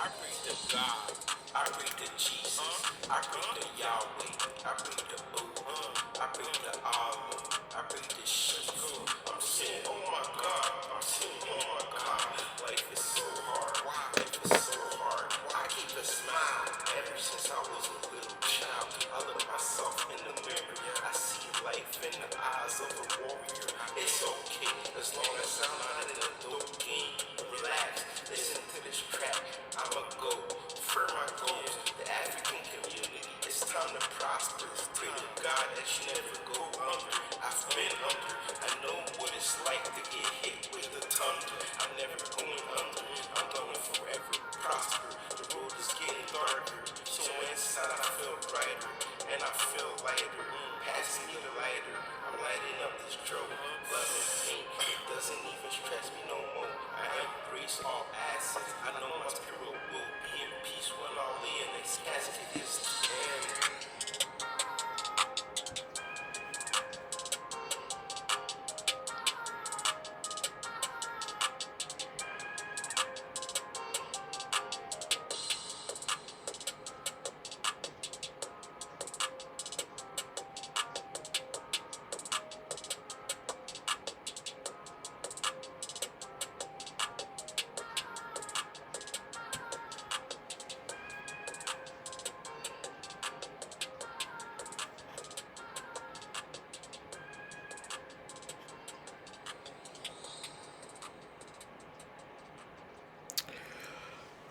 I pray to God. I pray to Jesus. I pray to Yahweh. I pray to I pray to Allah. I pray to Shiva. I'm saying, oh my God. I'm saying, oh my God. Life is so hard. Life is so hard. I keep a smile ever since I was a little child. I look myself in the mirror. I see life in the eyes of a warrior. It's okay as long as I'm not in a dope game. Relax, listen to this track. I'ma go for my goals. The African community, it's time to prosper. Pray to God that you never go under. I've been under. I know what it's like to get hit with the thunder. I'm never going under. I'm going forever prosper. The road is getting darker, so inside I feel brighter and I feel lighter. Pass me the lighter. I'm lighting up this drove. Love and pain, it doesn't even stress me no more. I embrace all assets. I know my spirit will be in peace when I lay in this casket. It's the end.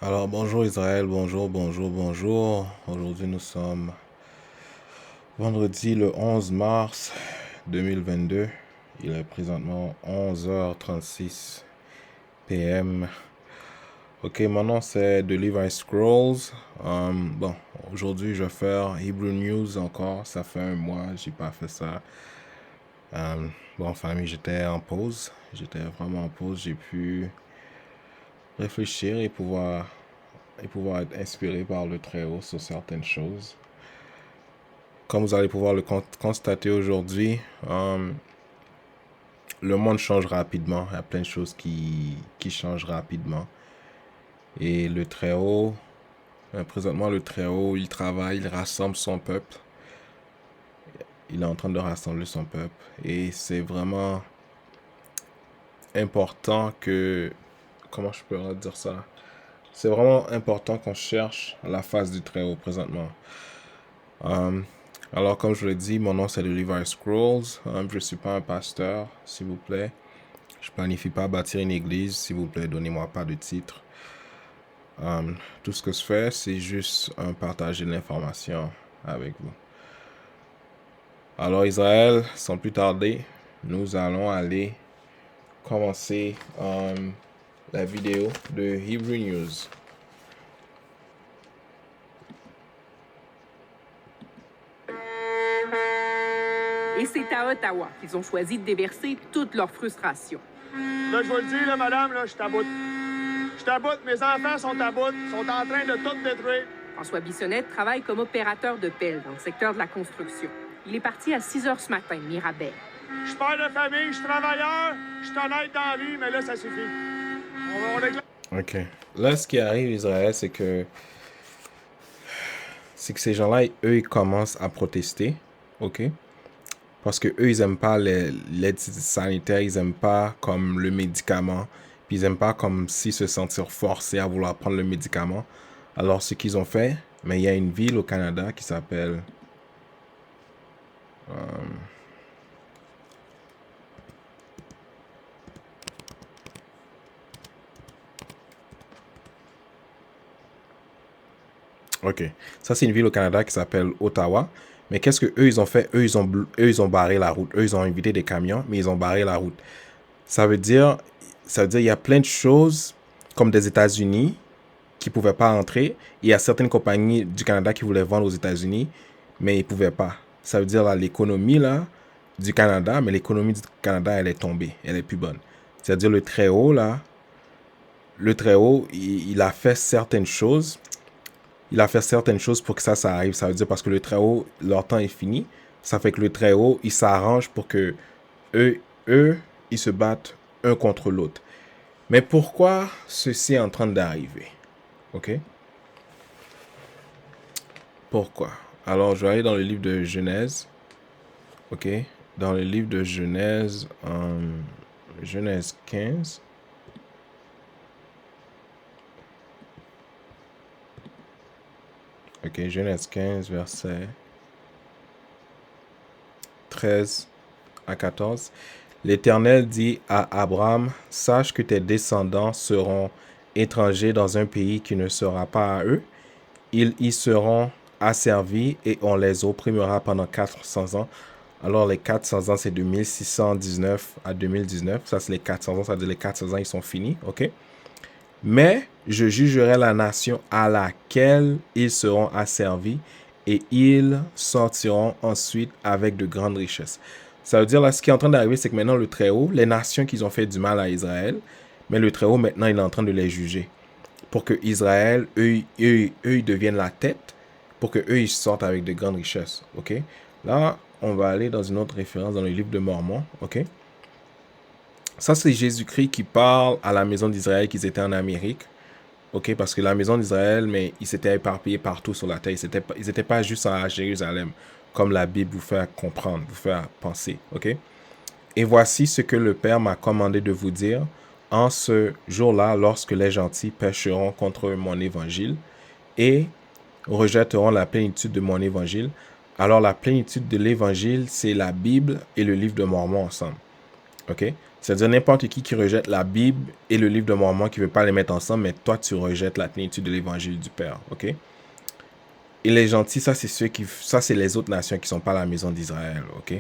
Alors bonjour Israël, bonjour. Aujourd'hui nous sommes vendredi le 11 mars 2022. Il est présentement 11h36 PM. Ok, mon nom c'est The Levi Scrolls. Bon, aujourd'hui je vais faire Hebrew News encore. Ça fait un mois, j'ai pas fait ça. Bon, famille, j'étais en pause. J'étais vraiment en pause. J'ai pu réfléchir et pouvoir être inspiré par le Très-Haut sur certaines choses. Comme vous allez pouvoir le constater aujourd'hui, le monde change rapidement. Il y a plein de choses qui changent rapidement. Et le Très-Haut, présentement le Très-Haut, il travaille, il rassemble son peuple. Il est en train de rassembler son peuple. Et c'est vraiment important que... Comment je peux dire ça? C'est vraiment important qu'on cherche la face du Très-Haut présentement. Alors, comme je l'ai dit, mon nom c'est The Levi Scrolls. Je ne suis pas un pasteur, s'il vous plaît. Je ne planifie pas bâtir une église, s'il vous plaît, donnez-moi pas de titre. Tout ce que je fais, c'est juste partager de l'information avec vous. Alors, Israël, sans plus tarder, nous allons aller commencer la vidéo de Hebrew News. Et c'est à Ottawa qu'ils ont choisi de déverser toute leur frustration. Là, je vous le dis, là, madame, là, je t'aboute. Je t'aboute, mes enfants sont à bout, sont en train de tout détruire. François Bissonnette travaille comme opérateur de pelle dans le secteur de la construction. Il est parti à 6 heures ce matin, Mirabel. Je suis père de famille, je suis travailleur, je suis honnête dans la vie, mais là, ça suffit. On déclare... Ok. Là, ce qui arrive, Israël, c'est que ces gens-là, eux, ils commencent à protester, ok? Parce que eux, ils aiment pas l'aide sanitaire, ils aiment pas comme le médicament, puis ils aiment pas comme s'ils se sentir forcés à vouloir prendre le médicament. Alors, ce qu'ils ont fait, mais il y a une ville au Canada qui s'appelle ok, ça c'est une ville au Canada qui s'appelle Ottawa. Mais qu'est-ce que eux ils ont fait? Eux ils ont barré la route. Eux ils ont invité des camions, mais ils ont barré la route. Ça veut dire il y a plein de choses comme des États-Unis qui pouvaient pas entrer. Il y a certaines compagnies du Canada qui voulaient vendre aux États-Unis, mais ils pouvaient pas. Ça veut dire là l'économie là du Canada, mais l'économie du Canada elle est tombée, elle est plus bonne. C'est-à-dire le Très-Haut là, il a fait certaines choses. Il a fait certaines choses pour que ça arrive. Ça veut dire parce que le Très-Haut, leur temps est fini. Ça fait que le Très-Haut, il s'arrange pour que eux, ils se battent un contre l'autre. Mais pourquoi ceci est en train d'arriver? Ok? Pourquoi? Alors, je vais aller dans le livre de Genèse. Ok? Dans le livre de Genèse, Genèse 15. Ok, Genèse 15, verset 13 à 14. L'Éternel dit à Abraham, sache que tes descendants seront étrangers dans un pays qui ne sera pas à eux. Ils y seront asservis et on les opprimera pendant 400 ans. Alors les 400 ans, c'est de 1619 à 2019. Ça, c'est les 400 ans, ça veut dire les 400 ans, ils sont finis, ok? Mais je jugerai la nation à laquelle ils seront asservis et ils sortiront ensuite avec de grandes richesses. Ça veut dire là, ce qui est en train d'arriver, c'est que maintenant le Très-Haut, les nations qui ont fait du mal à Israël, mais le Très-Haut, maintenant, il est en train de les juger. Pour que Israël, eux, ils deviennent la tête, pour que eux, ils sortent avec de grandes richesses. Ok? Là, on va aller dans une autre référence dans le livre de Mormon. Ok? Ça, c'est Jésus-Christ qui parle à la maison d'Israël qu'ils étaient en Amérique. Ok? Parce que la maison d'Israël, mais ils s'étaient éparpillés partout sur la terre. Ils n'étaient pas juste à Jérusalem, comme la Bible vous fait comprendre, vous fait penser. Ok? Et voici ce que le Père m'a commandé de vous dire. En ce jour-là, lorsque les gentils pécheront contre mon évangile et rejetteront la plénitude de mon évangile, alors la plénitude de l'évangile, c'est la Bible et le livre de Mormon ensemble. Ok? C'est-à-dire n'importe qui rejette la Bible et le livre de Mormon qui ne veut pas les mettre ensemble, mais toi, tu rejettes la plénitude de l'évangile du Père. Ok? Et les gentils, ça, c'est les autres nations qui ne sont pas la maison d'Israël. Ok?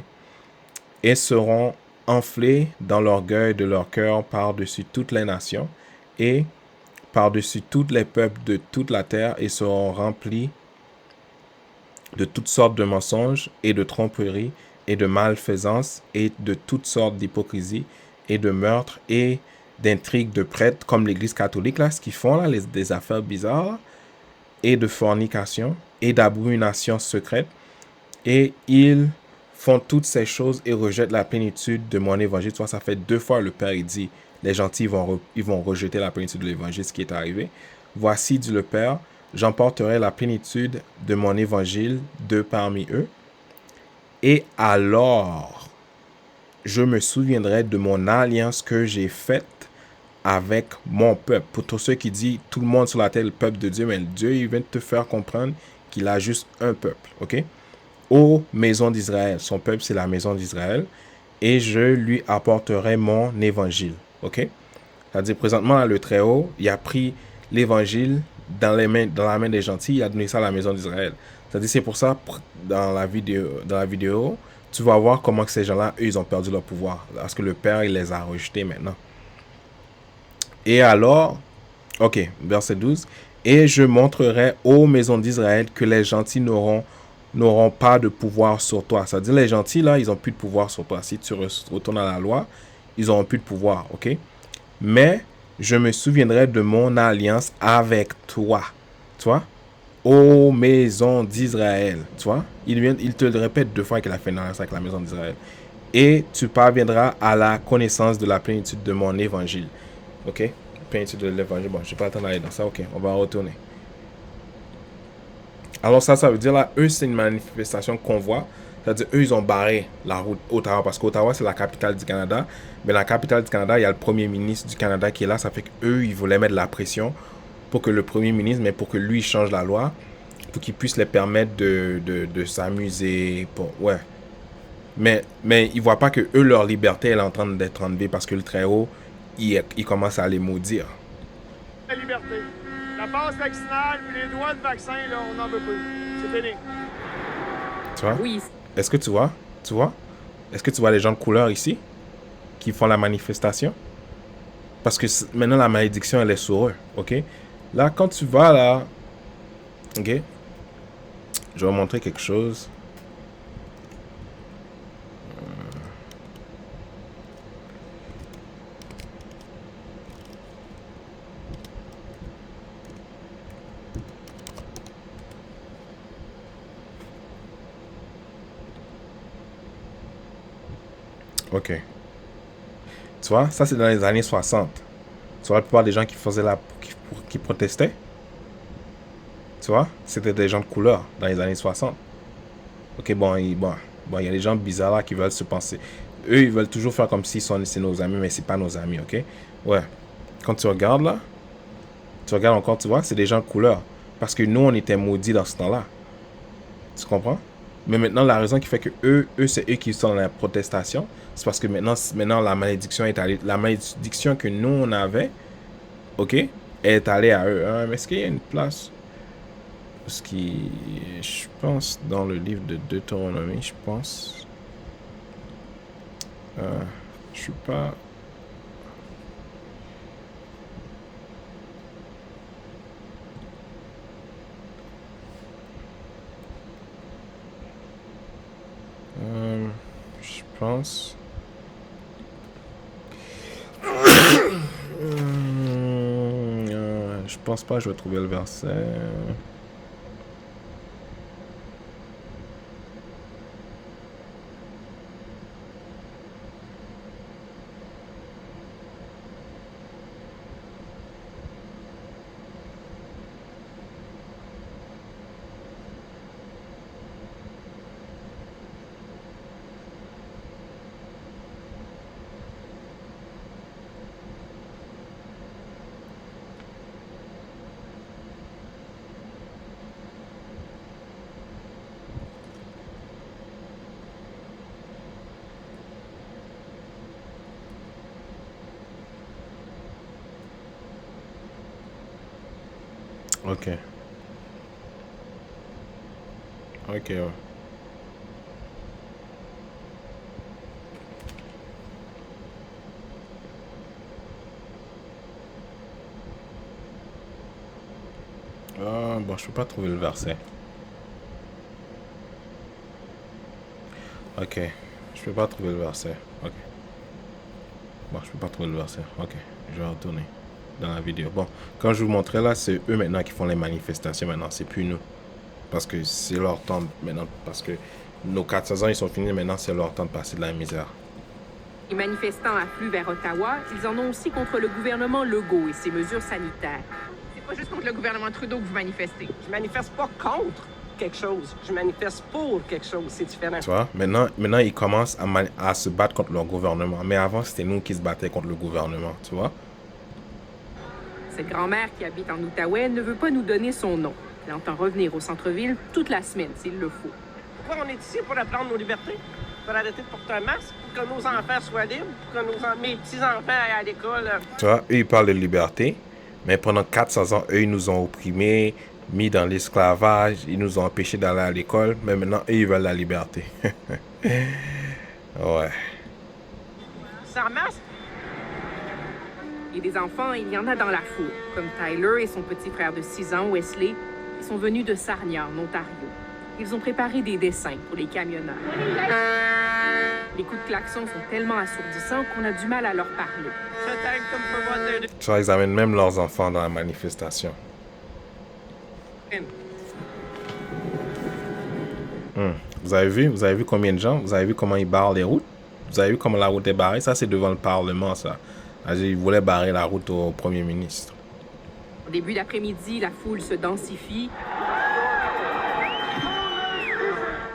Et seront enflés dans l'orgueil de leur cœur par-dessus toutes les nations et par-dessus tous les peuples de toute la terre et seront remplis de toutes sortes de mensonges et de tromperies et de malfaisance et de toutes sortes d'hypocrisie et de meurtres et d'intrigues de prêtres comme l'Église catholique, là, ce qu'ils font là, des affaires bizarres et de fornication et d'abomination secrète. Et ils font toutes ces choses et rejettent la plénitude de mon évangile. Tu vois, ça fait 2 fois le Père, il dit, les gentils ils vont rejeter la plénitude de l'évangile, ce qui est arrivé. Voici, dit le Père, j'emporterai la plénitude de mon évangile de parmi eux. Et alors, je me souviendrai de mon alliance que j'ai faite avec mon peuple. Pour tous ceux qui disent, tout le monde sur la terre est le peuple de Dieu, mais Dieu, il vient de te faire comprendre qu'il a juste un peuple, ok? Ô maison d'Israël. Son peuple, c'est la maison d'Israël. Et je lui apporterai mon évangile. OK? C'est-à-dire, présentement, là, le Très-Haut, il a pris l'évangile dans la main des gentils, il a donné ça à la maison d'Israël. C'est-à-dire, c'est pour ça, dans la vidéo, tu vas voir comment que ces gens-là, eux, ils ont perdu leur pouvoir. Parce que le Père, il les a rejetés maintenant. Et alors, OK, verset 12. Et je montrerai aux maisons d'Israël que les gentils n'auront pas de pouvoir sur toi. C'est-à-dire, les gentils, là, ils n'ont plus de pouvoir sur toi. Si tu retournes à la loi, ils n'auront plus de pouvoir, ok? Mais je me souviendrai de mon alliance avec toi, tu vois? Ô maison d'Israël, tu vois? Il te le répète 2 fois qu'il a fait une alliance avec la maison d'Israël. Et tu parviendras à la connaissance de la plénitude de mon évangile, ok? Plénitude de l'évangile, bon, je n'ai pas le temps d'aller dans ça, ok, on va retourner. Alors ça veut dire là, eux, c'est une manifestation qu'on voit. C'est-à-dire, eux, ils ont barré la route Ottawa, parce qu'Ottawa, c'est la capitale du Canada. Mais la capitale du Canada, il y a le premier ministre du Canada qui est là. Ça fait qu'eux, ils voulaient mettre de la pression pour que le premier ministre, mais pour que lui, il change la loi, pour qu'il puisse les permettre de s'amuser. Ouais. Mais ils ne voient pas que eux, leur liberté, elle est en train d'être enlevée parce que le Très-Haut, il commence à les maudire. La liberté. La passe vaccinale, puis les droits de vaccin, là, on n'en veut plus. C'est fini. Tu vois? Oui, Est-ce que tu vois? Tu vois? Est-ce que tu vois les gens de couleur ici qui font la manifestation? Parce que maintenant, la malédiction, elle est sur eux. OK? Là, quand tu vas là... OK? Je vais vous montrer quelque chose. OK. Tu vois, ça c'est dans les années 60. Tu vois la plupart des gens qui faisaient qui protestaient. Tu vois? C'était des gens de couleur dans les années 60. Ok, bon, il y a des gens bizarres là qui veulent se penser. Eux, ils veulent toujours faire comme si c'est nos amis, mais c'est pas nos amis, ok? Ouais. Quand tu regardes là, tu regardes encore, tu vois, c'est des gens de couleur. Parce que nous, on était maudits dans ce temps-là. Tu comprends? Mais maintenant, la raison qui fait que c'est eux qui sont dans la protestation, c'est parce que maintenant la malédiction est allée. La malédiction que nous, on avait, ok, est allée à eux. Hein? Mais est-ce qu'il y a une place? Parce que je pense dans le livre de Deutéronomie, je pense. Je suis pas. Je pense. Je pense pas que je vais trouver le verset. Ok. Ok, ouais. Bon, je peux pas trouver le verset. Ok. Je peux pas trouver le verset. Ok. Bon, je peux pas trouver le verset. Ok. Je vais retourner dans la vidéo. Bon, quand je vous montrais là, c'est eux maintenant qui font les manifestations maintenant. C'est plus nous. Parce que c'est leur temps maintenant. Parce que nos 400 ans, ils sont finis. Maintenant, c'est leur temps de passer de la misère. Les manifestants affluent vers Ottawa. Ils en ont aussi contre le gouvernement Legault et ses mesures sanitaires. C'est pas juste contre le gouvernement Trudeau que vous manifestez. Je manifeste pas contre quelque chose. Je manifeste pour quelque chose. C'est différent. Tu vois, maintenant ils commencent à se battre contre leur gouvernement. Mais avant, c'était nous qui se battions contre le gouvernement, tu vois. Cette grand-mère qui habite en Outaouais ne veut pas nous donner son nom. Elle entend revenir au centre-ville toute la semaine, s'il le faut. Pourquoi on est ici pour apprendre nos libertés? Pour arrêter de porter un masque? Pour que nos enfants soient libres? Pour que mes petits-enfants aillent à l'école? Tu vois, eux, ils parlent de liberté. Mais pendant 400 ans, eux, ils nous ont opprimés, mis dans l'esclavage, ils nous ont empêchés d'aller à l'école. Mais maintenant, eux, ils veulent la liberté. Ouais. Sans masque? Et des enfants, il y en a dans la foule, comme Tyler et son petit frère de 6 ans, Wesley, qui sont venus de Sarnia, en Ontario. Ils ont préparé des dessins pour les camionneurs. Les coups de klaxon sont tellement assourdissants qu'on a du mal à leur parler. Tu vois, ils amènent même leurs enfants dans la manifestation. Vous avez vu combien de gens? Vous avez vu comment ils barrent les routes? Vous avez vu comment la route est barrée? Ça, c'est devant le Parlement, ça. Ils voulaient barrer la route au Premier ministre. Au début d'après-midi, la foule se densifie.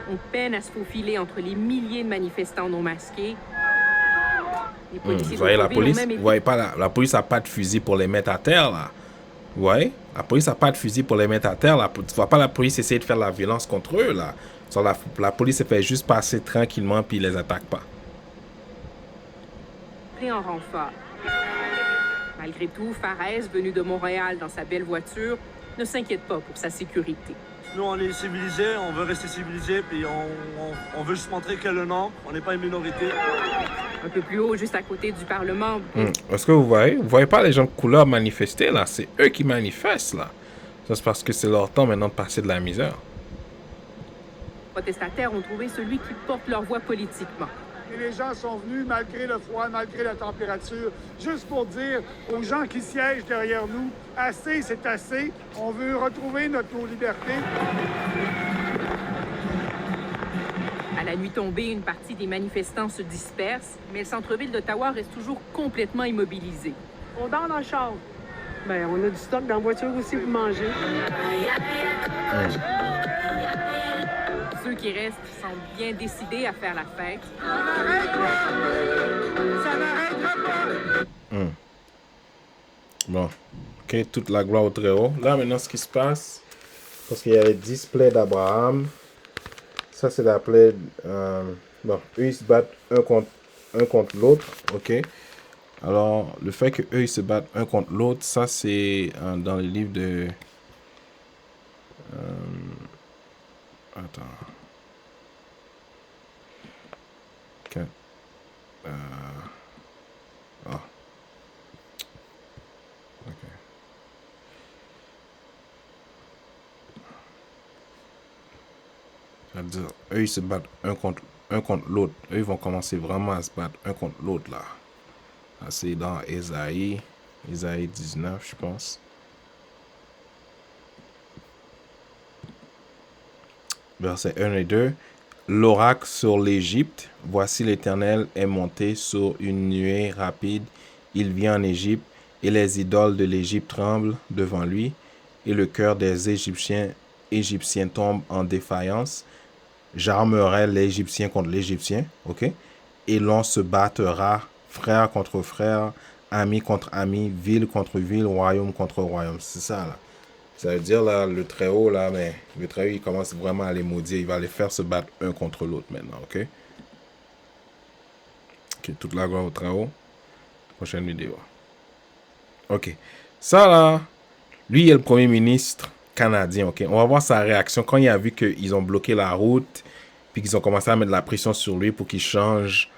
On peine à se faufiler entre les milliers de manifestants non masqués. Les policiers vous voyez la d'Oakville ont police? même été- Vous voyez pas la police n'a pas de fusil pour les mettre à terre, là. Vous voyez? La police n'a pas de fusil pour les mettre à terre. Tu vois pas la police essayer de faire de la violence contre eux, là. La police se fait juste passer tranquillement puis ils les attaque pas. Pris en renfort. Malgré tout, Fares, venu de Montréal dans sa belle voiture, ne s'inquiète pas pour sa sécurité. Nous, on est civilisés, on veut rester civilisés, puis on veut juste montrer que le nom, on n'est pas une minorité. Un peu plus haut, juste à côté du Parlement, Est-ce que vous voyez pas les gens de couleur manifester, là? C'est eux qui manifestent, là. Ça, c'est parce que c'est leur temps maintenant de passer de la misère. les protestataires ont trouvé celui qui porte leur voix politiquement. Et les gens sont venus, malgré le froid, malgré la température, juste pour dire aux gens qui siègent derrière nous, assez, c'est assez. On veut retrouver nos libertés. À la nuit tombée, une partie des manifestants se disperse, mais le centre-ville d'Ottawa reste toujours complètement immobilisé. On dort dans le char. Ben, on a du stock dans la voiture aussi pour manger. Ceux qui restent sont bien décidés à faire la fête. Ça n'arrêtera pas! Bon. OK, toute la gloire au Très-Haut. Là, maintenant, ce qui se passe, parce qu'il y a les 10 plaies d'Abraham. Ça, c'est la plaie... bon, eux, ils se battent un contre l'autre. OK. Alors, le fait qu'eux, ils se battent un contre l'autre, ça, c'est dans le livre de... attends. OK. Ah. OK. C'est-à-dire, eux, ils se battent un contre l'autre. Eux, ils vont commencer vraiment à se battre un contre l'autre, là. C'est dans Ésaïe 19, je pense. Versets 1 et 2. L'oracle sur l'Égypte. Voici l'Éternel est monté sur une nuée rapide. Il vient en Égypte, et les idoles de l'Égypte tremblent devant lui, et le cœur des Égyptiens tombe en défaillance. J'armerai l'Égyptien contre l'Égyptien, ok? Et l'on se battra frère contre frère, ami contre ami, ville contre ville, royaume contre royaume. C'est ça, là. Ça veut dire, là, le Très-Haut, là, mais le Très-Haut, il commence vraiment à les maudire. Il va les faire se battre un contre l'autre maintenant, ok? Ok, toute la gloire au Très-Haut. Prochaine vidéo. Ok. Ça, là, lui, il est le premier ministre canadien, ok? On va voir sa réaction quand il a vu qu'ils ont bloqué la route, puis qu'ils ont commencé à mettre de la pression sur lui pour qu'il change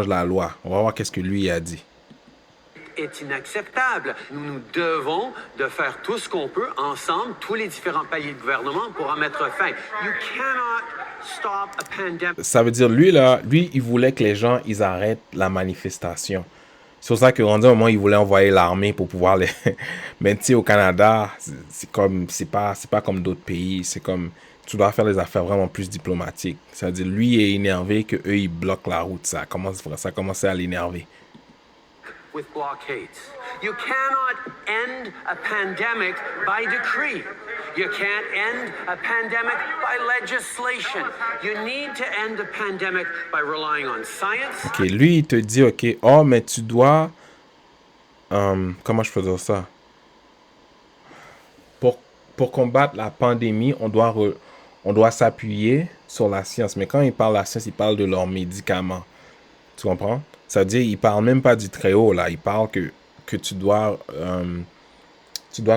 la loi. On va voir qu'est-ce que lui a dit. Est inacceptable. Nous devons de faire tout ce qu'on peut ensemble, tous les différents paliers de gouvernement, pour en mettre fin. You cannot stop a pandemic. Ça veut dire, lui, il voulait que les gens, ils arrêtent la manifestation. C'est pour ça que rendu un moment, il voulait envoyer l'armée pour pouvoir les... Mais tu sais, au Canada, c'est pas comme d'autres pays. C'est comme, tu dois faire les affaires vraiment plus diplomatiques. C'est-à-dire, lui est énervé que eux ils bloquent la route. Ça a commencé à l'énerver. With blockades. You cannot end a pandemic by decree. You can't end a pandemic by legislation. You need to end the pandemic by relying on science. Ok, lui, il te dit, ok, oh, mais tu dois... comment je peux dire ça? Pour combattre la pandémie, on doit s'appuyer sur la science. Mais quand il parle de la science, il parle de leurs médicaments. Tu comprends? Ça veut dire, il parle même pas du Très-Haut, là. Il parle que tu dois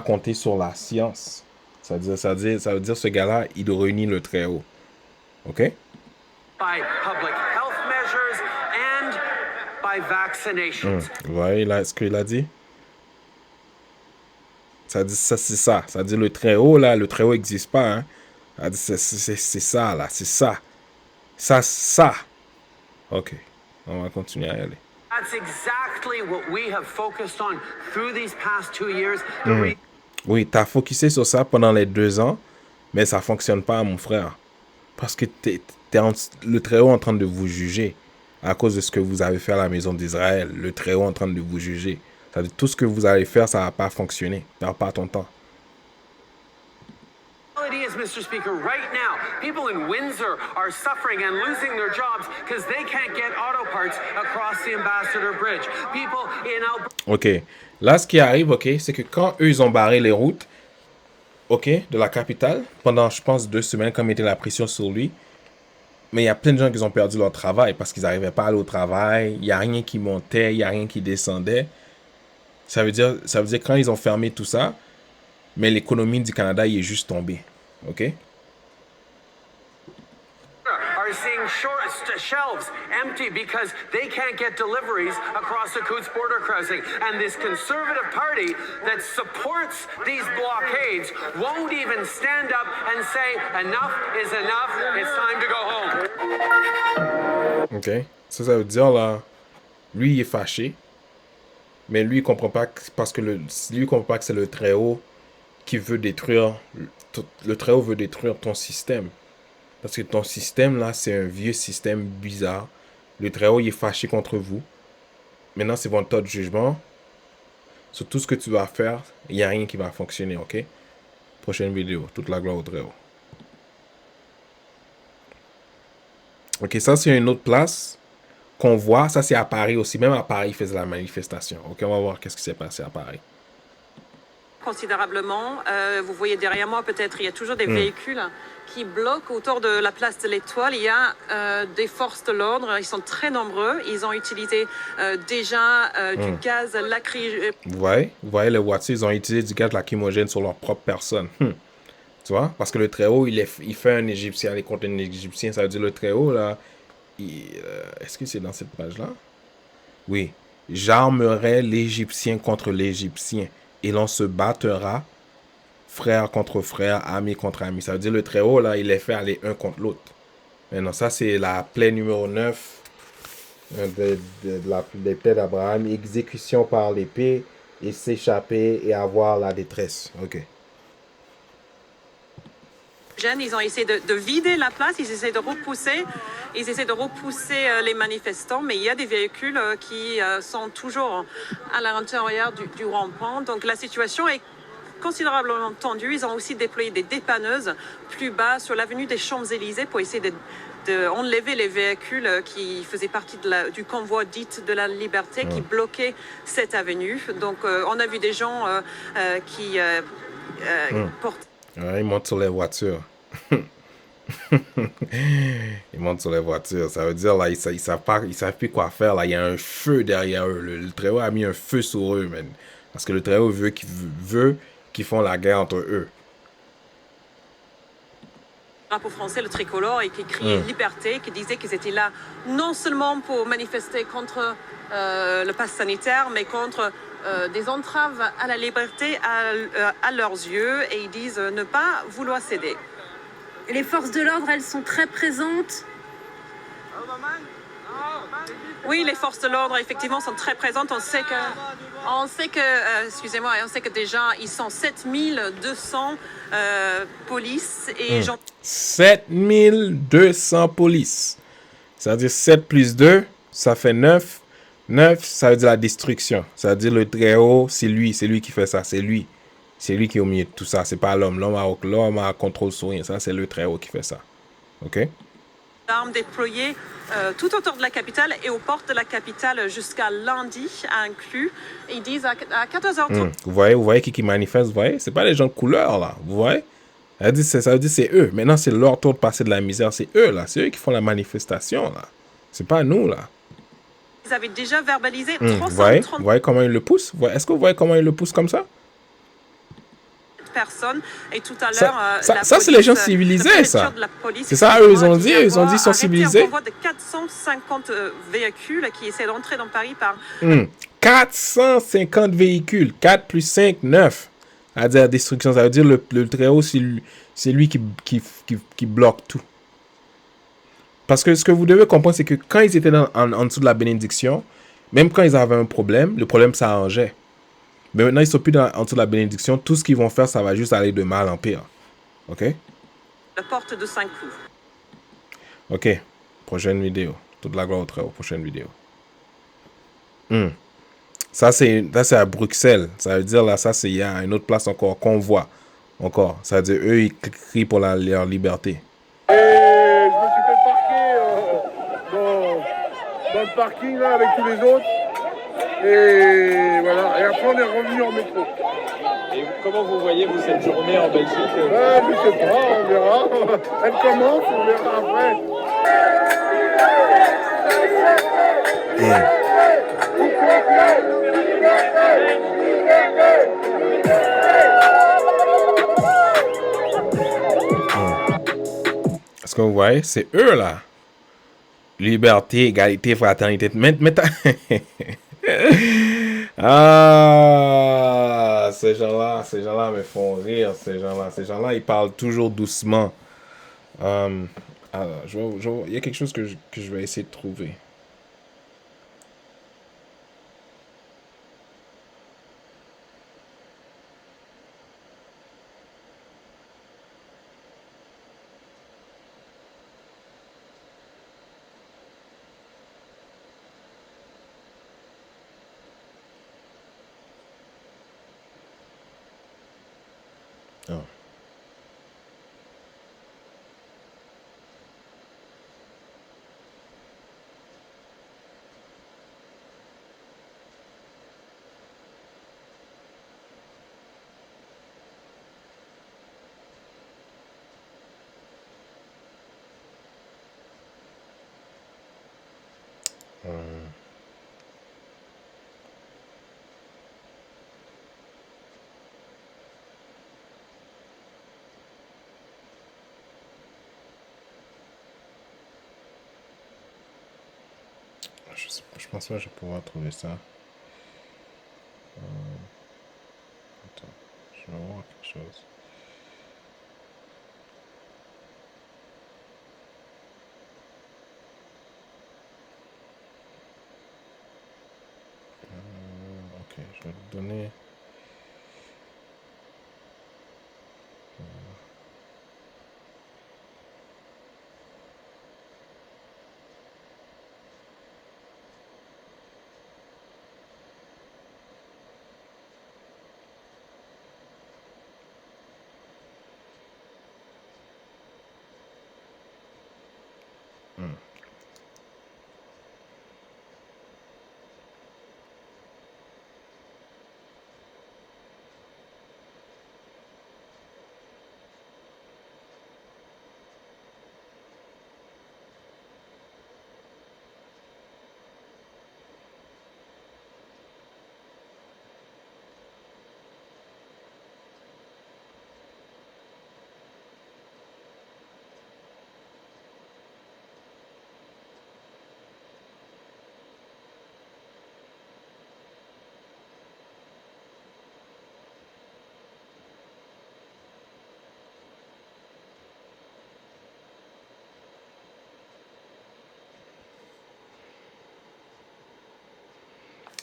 compter sur la science. Ça veut dire ce gars-là, il réunit le Très-Haut. OK? By public health measures and by vaccinations. Vous voyez là ce qu'il a dit? Ça dit ça, c'est ça. Ça dit le Très-Haut, là, le Très-Haut n'existe pas, hein. Ça dit c'est ça, là, c'est ça. Ça. OK. On va continuer à y aller. That's exactly what we have focused on through these past 2 years. Oui, tu as focusé sur ça pendant les 2 ans, mais ça ne fonctionne pas, mon frère. Parce que le Très-Haut est en train de vous juger à cause de ce que vous avez fait à la maison d'Israël. Le Très-Haut est en train de vous juger. C'est-à-dire, tout ce que vous allez faire, ça ne va pas fonctionner. Perds pas ton temps. Is, Mr. Speaker, right now, people in Windsor are suffering and losing their jobs because they can't get auto parts across the Ambassador Bridge. People in Alberta. OK. Là, ce qui arrive, OK, c'est que quand eux, ils ont barré les routes, OK, de la capitale, pendant, je pense, 2 semaines, comme était la pression sur lui, mais il y a plein de gens qui ont perdu leur travail parce qu'ils n'arrivaient pas à aller au travail, il n'y a rien qui montait, il n'y a rien qui descendait. Ça veut dire quand ils ont fermé tout ça, mais l'économie du Canada, il est juste tombée. OK? Are seeing shelves empty because they can't get deliveries across the Coutts border crossing. And this Conservative Party that supports these blockades won't even stand up and say, enough is enough, it's time to go home. OK? Ça veut dire, là, lui, il est fâché, mais lui, il comprend pas parce que lui, il comprend pas que c'est le Très-Haut qui veut détruire... Le Très-Haut veut détruire ton système. Parce que ton système, là, c'est un vieux système bizarre. Le Très-Haut, il est fâché contre vous. Maintenant, c'est votre temps de jugement. Sur tout ce que tu vas faire, il n'y a rien qui va fonctionner, ok? Prochaine vidéo, toute la gloire au Très-Haut. Ok, ça c'est une autre place qu'on voit. Ça c'est à Paris aussi. Même à Paris, ils faisaient la manifestation. Ok, on va voir qu'est-ce qui s'est passé à Paris. Considérablement. Vous voyez derrière moi, peut-être, il y a toujours des véhicules qui bloquent autour de la place de l'Étoile. Il y a des forces de l'ordre, ils sont très nombreux. Ils ont utilisé déjà du gaz lacrymogène. Vous voyez les voitures, ils ont utilisé du gaz lacrymogène sur leur propre personne. Tu vois? Parce que le Très-Haut, il fait un Égyptien, aller contre un Égyptien. Ça veut dire le Très-Haut, là. Est-ce que c'est dans cette page-là? Oui. J'armerai l'Égyptien contre l'Égyptien. Et l'on se battra, frère contre frère, ami contre ami. Ça veut dire le Très-Haut, là, il les fait aller un contre l'autre. Maintenant, ça, c'est la plaie numéro 9 des plaies d'Abraham. Exécution par l'épée et s'échapper et avoir la détresse. Ok. Ils ont essayé de vider la place, ils essaient de repousser les manifestants, mais il y a des véhicules qui sont toujours à l'intérieur du rond-point. Donc la situation est considérablement tendue. Ils ont aussi déployé des dépanneuses plus bas sur l'avenue des Champs-Élysées pour essayer d'enlever les véhicules qui faisaient partie du convoi dit de la liberté qui bloquait cette avenue. Donc on a vu des gens qui portent... Ouais, ils montent sur les voitures. Ils montent sur les voitures. Ça veut dire, là, ils savent plus quoi faire. Là, il y a un feu derrière eux. Le Très-Haut a mis un feu sur eux, man. Parce que le Très-Haut veut qu'ils font la guerre entre eux. Drapeau français, le tricolore, et qui criait liberté, qui disait qu'ils étaient là non seulement pour manifester contre le pass sanitaire, mais contre des entraves à la liberté à leurs yeux, et ils disent ne pas vouloir céder. Et les forces de l'ordre, elles sont très présentes. Oui, les forces de l'ordre, effectivement, sont très présentes. On sait que déjà, ils sont 7200 polices et 7200 polices. C'est-à-dire 7 plus 2, ça fait 9. 9, ça veut dire la destruction. Ça veut dire le Très-Haut, c'est lui qui fait ça, c'est lui. C'est lui qui est au milieu de tout ça, c'est pas l'homme. L'homme a contrôle sur rien, ça c'est le Très-Haut qui fait ça. Ok? Armes déployées tout autour de la capitale et aux portes de la capitale jusqu'à lundi inclus. Ils disent à 14h30. Vous voyez qui manifeste, vous voyez? C'est pas les gens de couleur là, vous voyez? Ça veut dire c'est eux. Maintenant c'est leur tour de passer de la misère, c'est eux là, c'est eux qui font la manifestation là. C'est pas nous là. Ils avaient déjà verbalisé 330. Vous voyez comment ils le poussent? Est-ce que vous voyez comment ils le poussent comme ça? Personnes. Et tout à l'heure, ça c'est les gens civilisés, ça. C'est ça, eux, ils ont dit ils sont civilisés. Un convoi de 450 véhicules qui essaient d'entrer dans Paris par... 450 véhicules. 4 plus 5, 9. C'est-à-dire destruction. Ça veut dire le Très-Haut, c'est lui qui bloque tout. Parce que ce que vous devez comprendre, c'est que quand ils étaient en dessous de la bénédiction, même quand ils avaient un problème, le problème s'arrangeait. Mais maintenant, ils ne sont plus en dessous de la bénédiction. Tout ce qu'ils vont faire, ça va juste aller de mal en pire. OK? La porte de 5 coups. OK. Prochaine vidéo. Toute la gloire au Très-Haut. Prochaine vidéo. Ça, c'est à Bruxelles. Ça veut dire, là, il y a une autre place encore qu'on voit. Encore. Ça veut dire, eux, ils crient pour leur liberté. Et je me suis fait parquer dans le parking, là, avec tous les autres. Et voilà, et après on est revenu en métro. Et comment vous voyez vous cette journée en Belgique? Je sais pas, on verra. Elle commence, on verra après. Est-ce que vous voyez? C'est eux là. Liberté, égalité, fraternité. Ah, ces gens-là me font rire, ces gens-là, ils parlent toujours doucement. Alors, il y a quelque chose que je vais essayer de trouver. Oh. Je pense pas que je vais pouvoir trouver ça. Attends, je vais voir quelque chose. Ok, je vais te donner.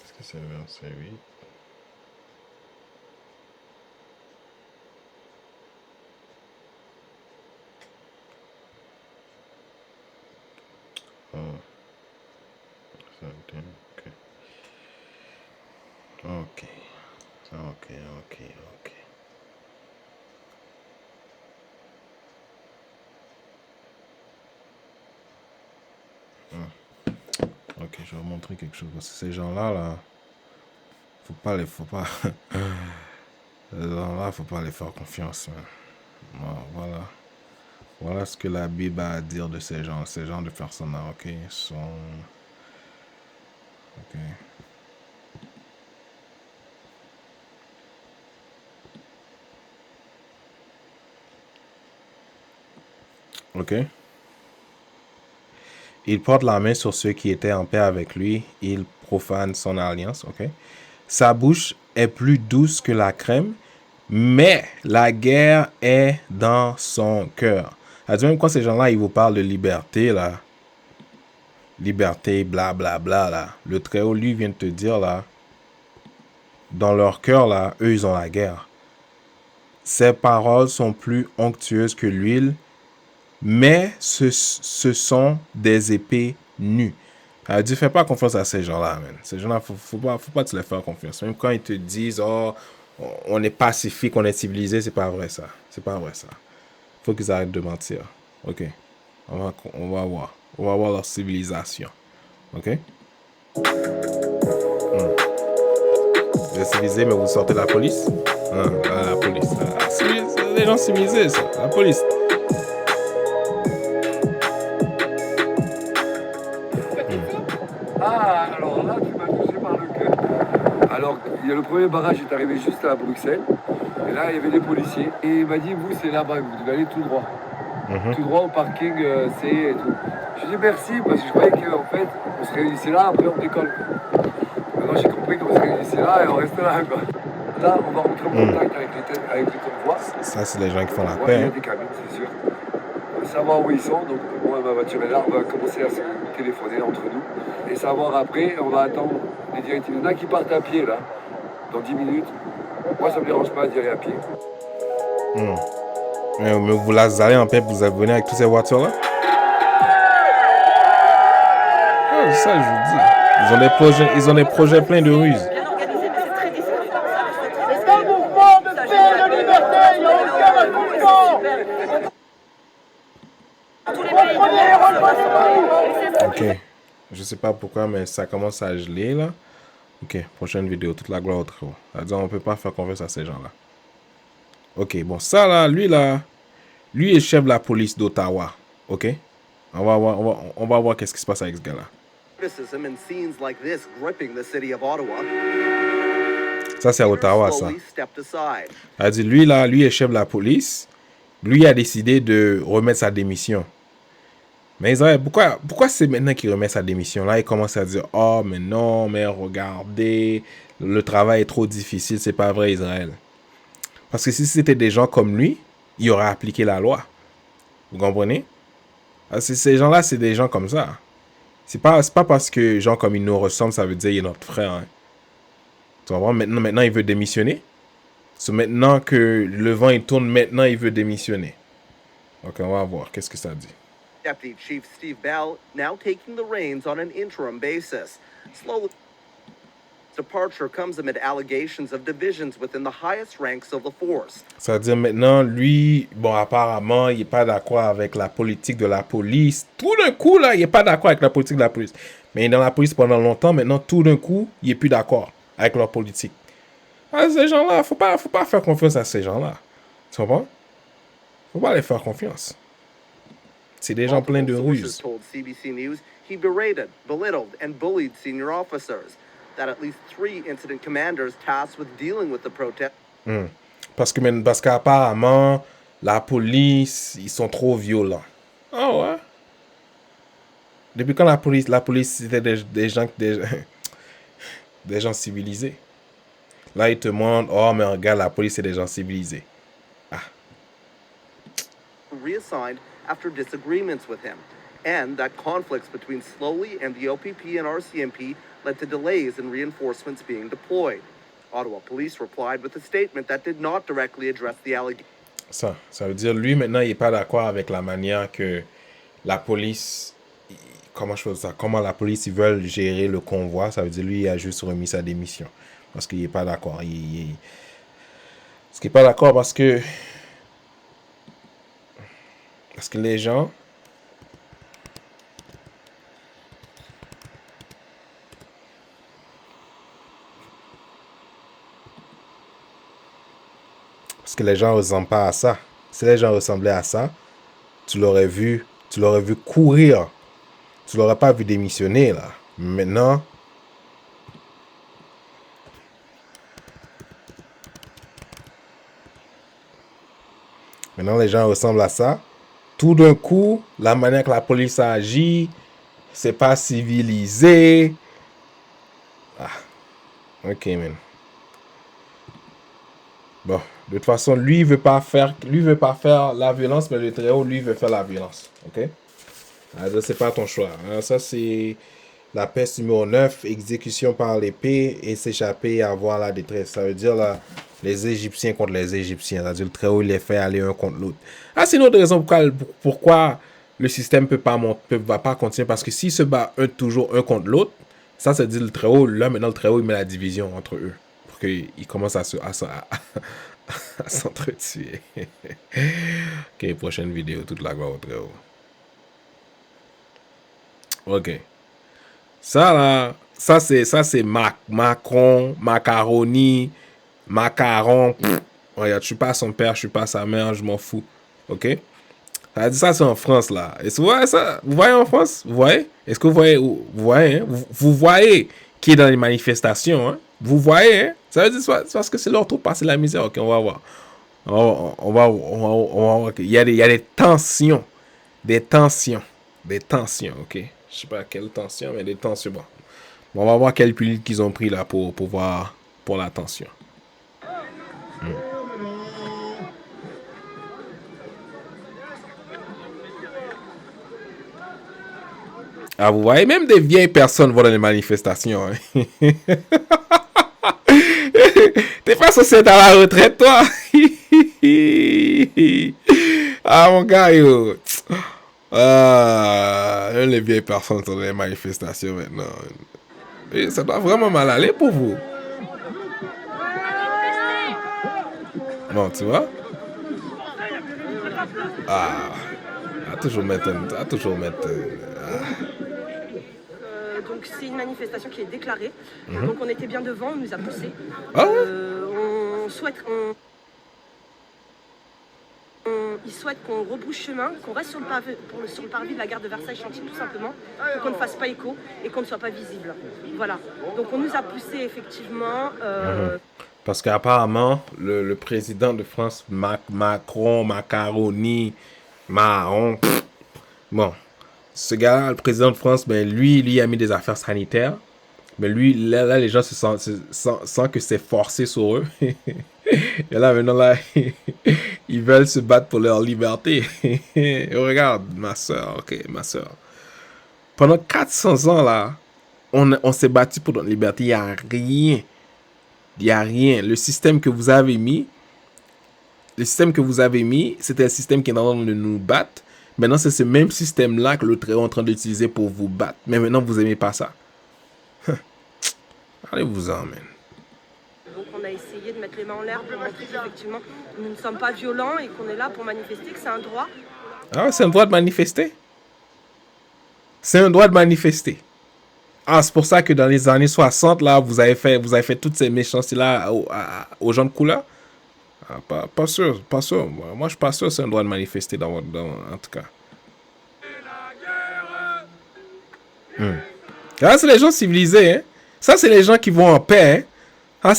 Est-ce que c'est le verset 8? Oh. 17, ok. Ok. Ok. Ok, je vais vous montrer quelque chose. Parce que ces gens-là, faut pas. Ces gens-là, faut pas les faire confiance. Voilà. Voilà ce que la Bible a à dire de ces gens de personnes-là, ok? Ok. Ok. Il porte la main sur ceux qui étaient en paix avec lui. Il profane son alliance, ok? Sa bouche est plus douce que la crème, mais la guerre est dans son cœur. Même quand ces gens-là, ils vous parlent de liberté, là. Liberté, blablabla, là. Le Très-Haut, lui, vient de te dire, là. Dans leur cœur, là, eux, ils ont la guerre. Ses paroles sont plus onctueuses que l'huile, mais ce sont des épées nues. Elle dit, fais pas confiance à ces gens-là, man. Ces gens-là, faut pas te les faire confiance. Même quand ils te disent, oh, on est pacifique, on est civilisé, c'est pas vrai ça. C'est pas vrai ça. Faut qu'ils arrêtent de mentir. Ok. On va voir. On va voir leur civilisation. Ok. Vous êtes civilisé, mais vous sortez de la police. La police. Les gens civilisés, ça. La police. Ah, alors là, tu m'as touché par le cœur. Alors, le premier barrage est arrivé juste à Bruxelles. Et là, il y avait des policiers. Et il m'a dit, vous, c'est là-bas, vous devez aller tout droit. Tout droit au parking C et tout. Je lui ai dit merci, parce que je croyais qu'en fait, on se réunissait là, après on décolle. Maintenant, j'ai compris qu'on se réunissait là et on restait là, quoi. Là, on va rentrer en contact avec les convois. Ça, c'est les gens qui font la paix. paix. Il y a des camions, c'est sûr. On va savoir où ils sont. Donc, moi, ma voiture est là. On va commencer à se téléphoner entre nous. Et savoir après, on va attendre les directives. Il y en a qui partent à pied, là, dans 10 minutes. Moi, ça me dérange pas d'y aller à pied. Mais vous allez en paix, vous venez avec toutes ces voitures-là? C'est ça, je vous dis. Ils ont des projets pleins de ruses. C'est un mouvement de paix et de liberté, il y a aucun Ok. Je sais pas pourquoi, mais ça commence à geler là. Ok, prochaine vidéo, toute la gloire au Très-Haut. C'est-à-dire, on peut pas faire confiance à ces gens-là. Ok, bon, ça là, lui est chef de la police d'Ottawa. Ok? On va voir qu'est-ce qui se passe avec ce gars-là. Ça, c'est à Ottawa, ça. C'est-à-dire, lui est chef de la police. Lui a décidé de remettre sa démission. Mais Israël, pourquoi c'est maintenant qu'il remet sa démission? Là, il commence à dire, oh, mais non, mais regardez, le travail est trop difficile. C'est pas vrai, Israël. Parce que si c'était des gens comme lui, il aurait appliqué la loi. Vous comprenez? Ces gens-là, c'est des gens comme ça. C'est pas parce que les gens comme ils nous ressemblent, ça veut dire qu'il est notre frère. Hein. Tu vois, maintenant, il veut démissionner. C'est maintenant que le vent il tourne, maintenant, il veut démissionner. Ok, on va voir. Qu'est-ce que ça dit? Deputy Chief Steve Bell now taking the reins on an interim basis. Slowly, departure comes amid allegations of divisions within the highest ranks of the force. Ça veut dire maintenant, lui, bon, apparemment, il n'est pas d'accord avec la politique de la police. Tout d'un coup, là, il n'est pas d'accord avec la politique de la police. Mais il est dans la police pendant longtemps. Maintenant, tout d'un coup, il n'est plus d'accord avec leur politique. Ah, ces gens-là, faut pas faire confiance à ces gens-là. Tu comprends? Faut pas les faire confiance. C'est des gens pleins de ruses. Told CBC News he berated, belittled, and bullied senior officers. That at least 3 incident commanders tasked with dealing with the protest. Parce qu'apparemment, la police, ils sont trop violents. Ah ouais? Depuis quand la police c'était des gens civilisés. Là, ils te demandent, oh, mais regarde, la police, c'est des gens civilisés. Ah. Reassigned after disagreements with him, and that conflicts between Slowly and the OPP and RCMP led to delays in reinforcements being deployed. Ottawa police replied with a statement that did not directly address the allegation. Ça veut dire, lui, maintenant, il n'est pas d'accord avec la manière que la police, comment la police, ils veulent gérer le convoi. Ça veut dire, lui, il a juste remis sa démission. Parce qu'il n'est pas d'accord. Parce qu'il n'est pas d'accord parce que les gens, ne ressemblent pas à ça. Si les gens ressemblaient à ça, tu l'aurais vu courir. Tu l'aurais pas vu démissionner là. Maintenant, les gens ressemblent à ça. Tout d'un coup, la manière que la police a agi, c'est pas civilisé. Ah, ok, man. Bon, de toute façon, lui veut pas faire la violence, mais le Très-Haut, lui, veut faire la violence. Ok? Alors, c'est pas ton choix. Alors, ça, c'est la peste numéro 9, exécution par l'épée et s'échapper et avoir la détresse. Ça veut dire là, les Égyptiens contre les Égyptiens. C'est-à-dire le Très-Haut, il les fait aller un contre l'autre. Ah, c'est une autre raison pourquoi le système va pas continuer. Parce que s'il se bat toujours un contre l'autre, ça dit le Très-Haut. Là, maintenant, le Très-Haut, il met la division entre eux. Pour qu'ils commencent à s'entretuer. Ok, prochaine vidéo. Toute la gloire au Très-Haut. Ok. Ça, là, ça, c'est Macron, macaroni, macaron. Regarde, je suis pas son père, je suis pas sa mère, je m'en fous. Ok? Ça, c'est en France, là. Est-ce que vous voyez ça? Vous voyez en France? Vous voyez? Est-ce que vous voyez, hein? Vous voyez qui est dans les manifestations, hein? Vous voyez, hein? Ça veut dire parce que c'est leur tour de passer la misère. Ok, on va voir. On va voir. Il y a des tensions. Des tensions, ok? Je sais pas quelle tension, mais des tensions. Bon, on va voir quelle pilule qu'ils ont pris là pour voir pour la tension. Ah, vous voyez, même des vieilles personnes vont dans les manifestations. Hein? T'es pas censé être à la retraite, toi. Ah, mon gars, yo. Ah, les vieilles personnes sont dans les manifestations maintenant. Et ça doit vraiment mal aller pour vous. Bon, tu vois? Ah, toujours mettre... Donc c'est une manifestation qui est déclarée. Mhm. Donc on était bien devant, on nous a poussés. Ah ouais? Ils souhaitent qu'on rebrousse chemin, qu'on reste sur le parvis de la gare de Versailles-Chantilly tout simplement, pour qu'on ne fasse pas écho et qu'on ne soit pas visible. Voilà. Donc on nous a poussés effectivement. Parce qu'apparemment, le président de France, Macron, Macaroni, Marron, bon, ce gars, le président de France, ben, lui a mis des affaires sanitaires. Mais lui, là les gens sentent que c'est forcé sur eux. Et là, maintenant, là, ils veulent se battre pour leur liberté. Regarde, ma soeur, ok, ma soeur. Pendant 400 ans, là, on s'est battu pour notre liberté. Il n'y a rien. Il n'y a rien. Le système que vous avez mis, c'était le système qui est en train de nous battre. Maintenant, c'est ce même système-là que l'autre est en train d'utiliser pour vous battre. Mais maintenant, vous n'aimez pas ça. Allez-vous-en, man. Donc on a essayé de mettre les mains en l'air pour montrer qu'effectivement, nous ne sommes pas violents et qu'on est là pour manifester, que c'est un droit. Ah, c'est un droit de manifester? C'est un droit de manifester. Ah, c'est pour ça que dans les années 60, là, vous avez fait toutes ces méchancetés-là aux gens de couleur? Ah, pas sûr. Moi, je suis pas sûr que c'est un droit de manifester en tout cas. Ah, c'est les gens civilisés, hein? Ça, c'est les gens qui vont en paix, hein?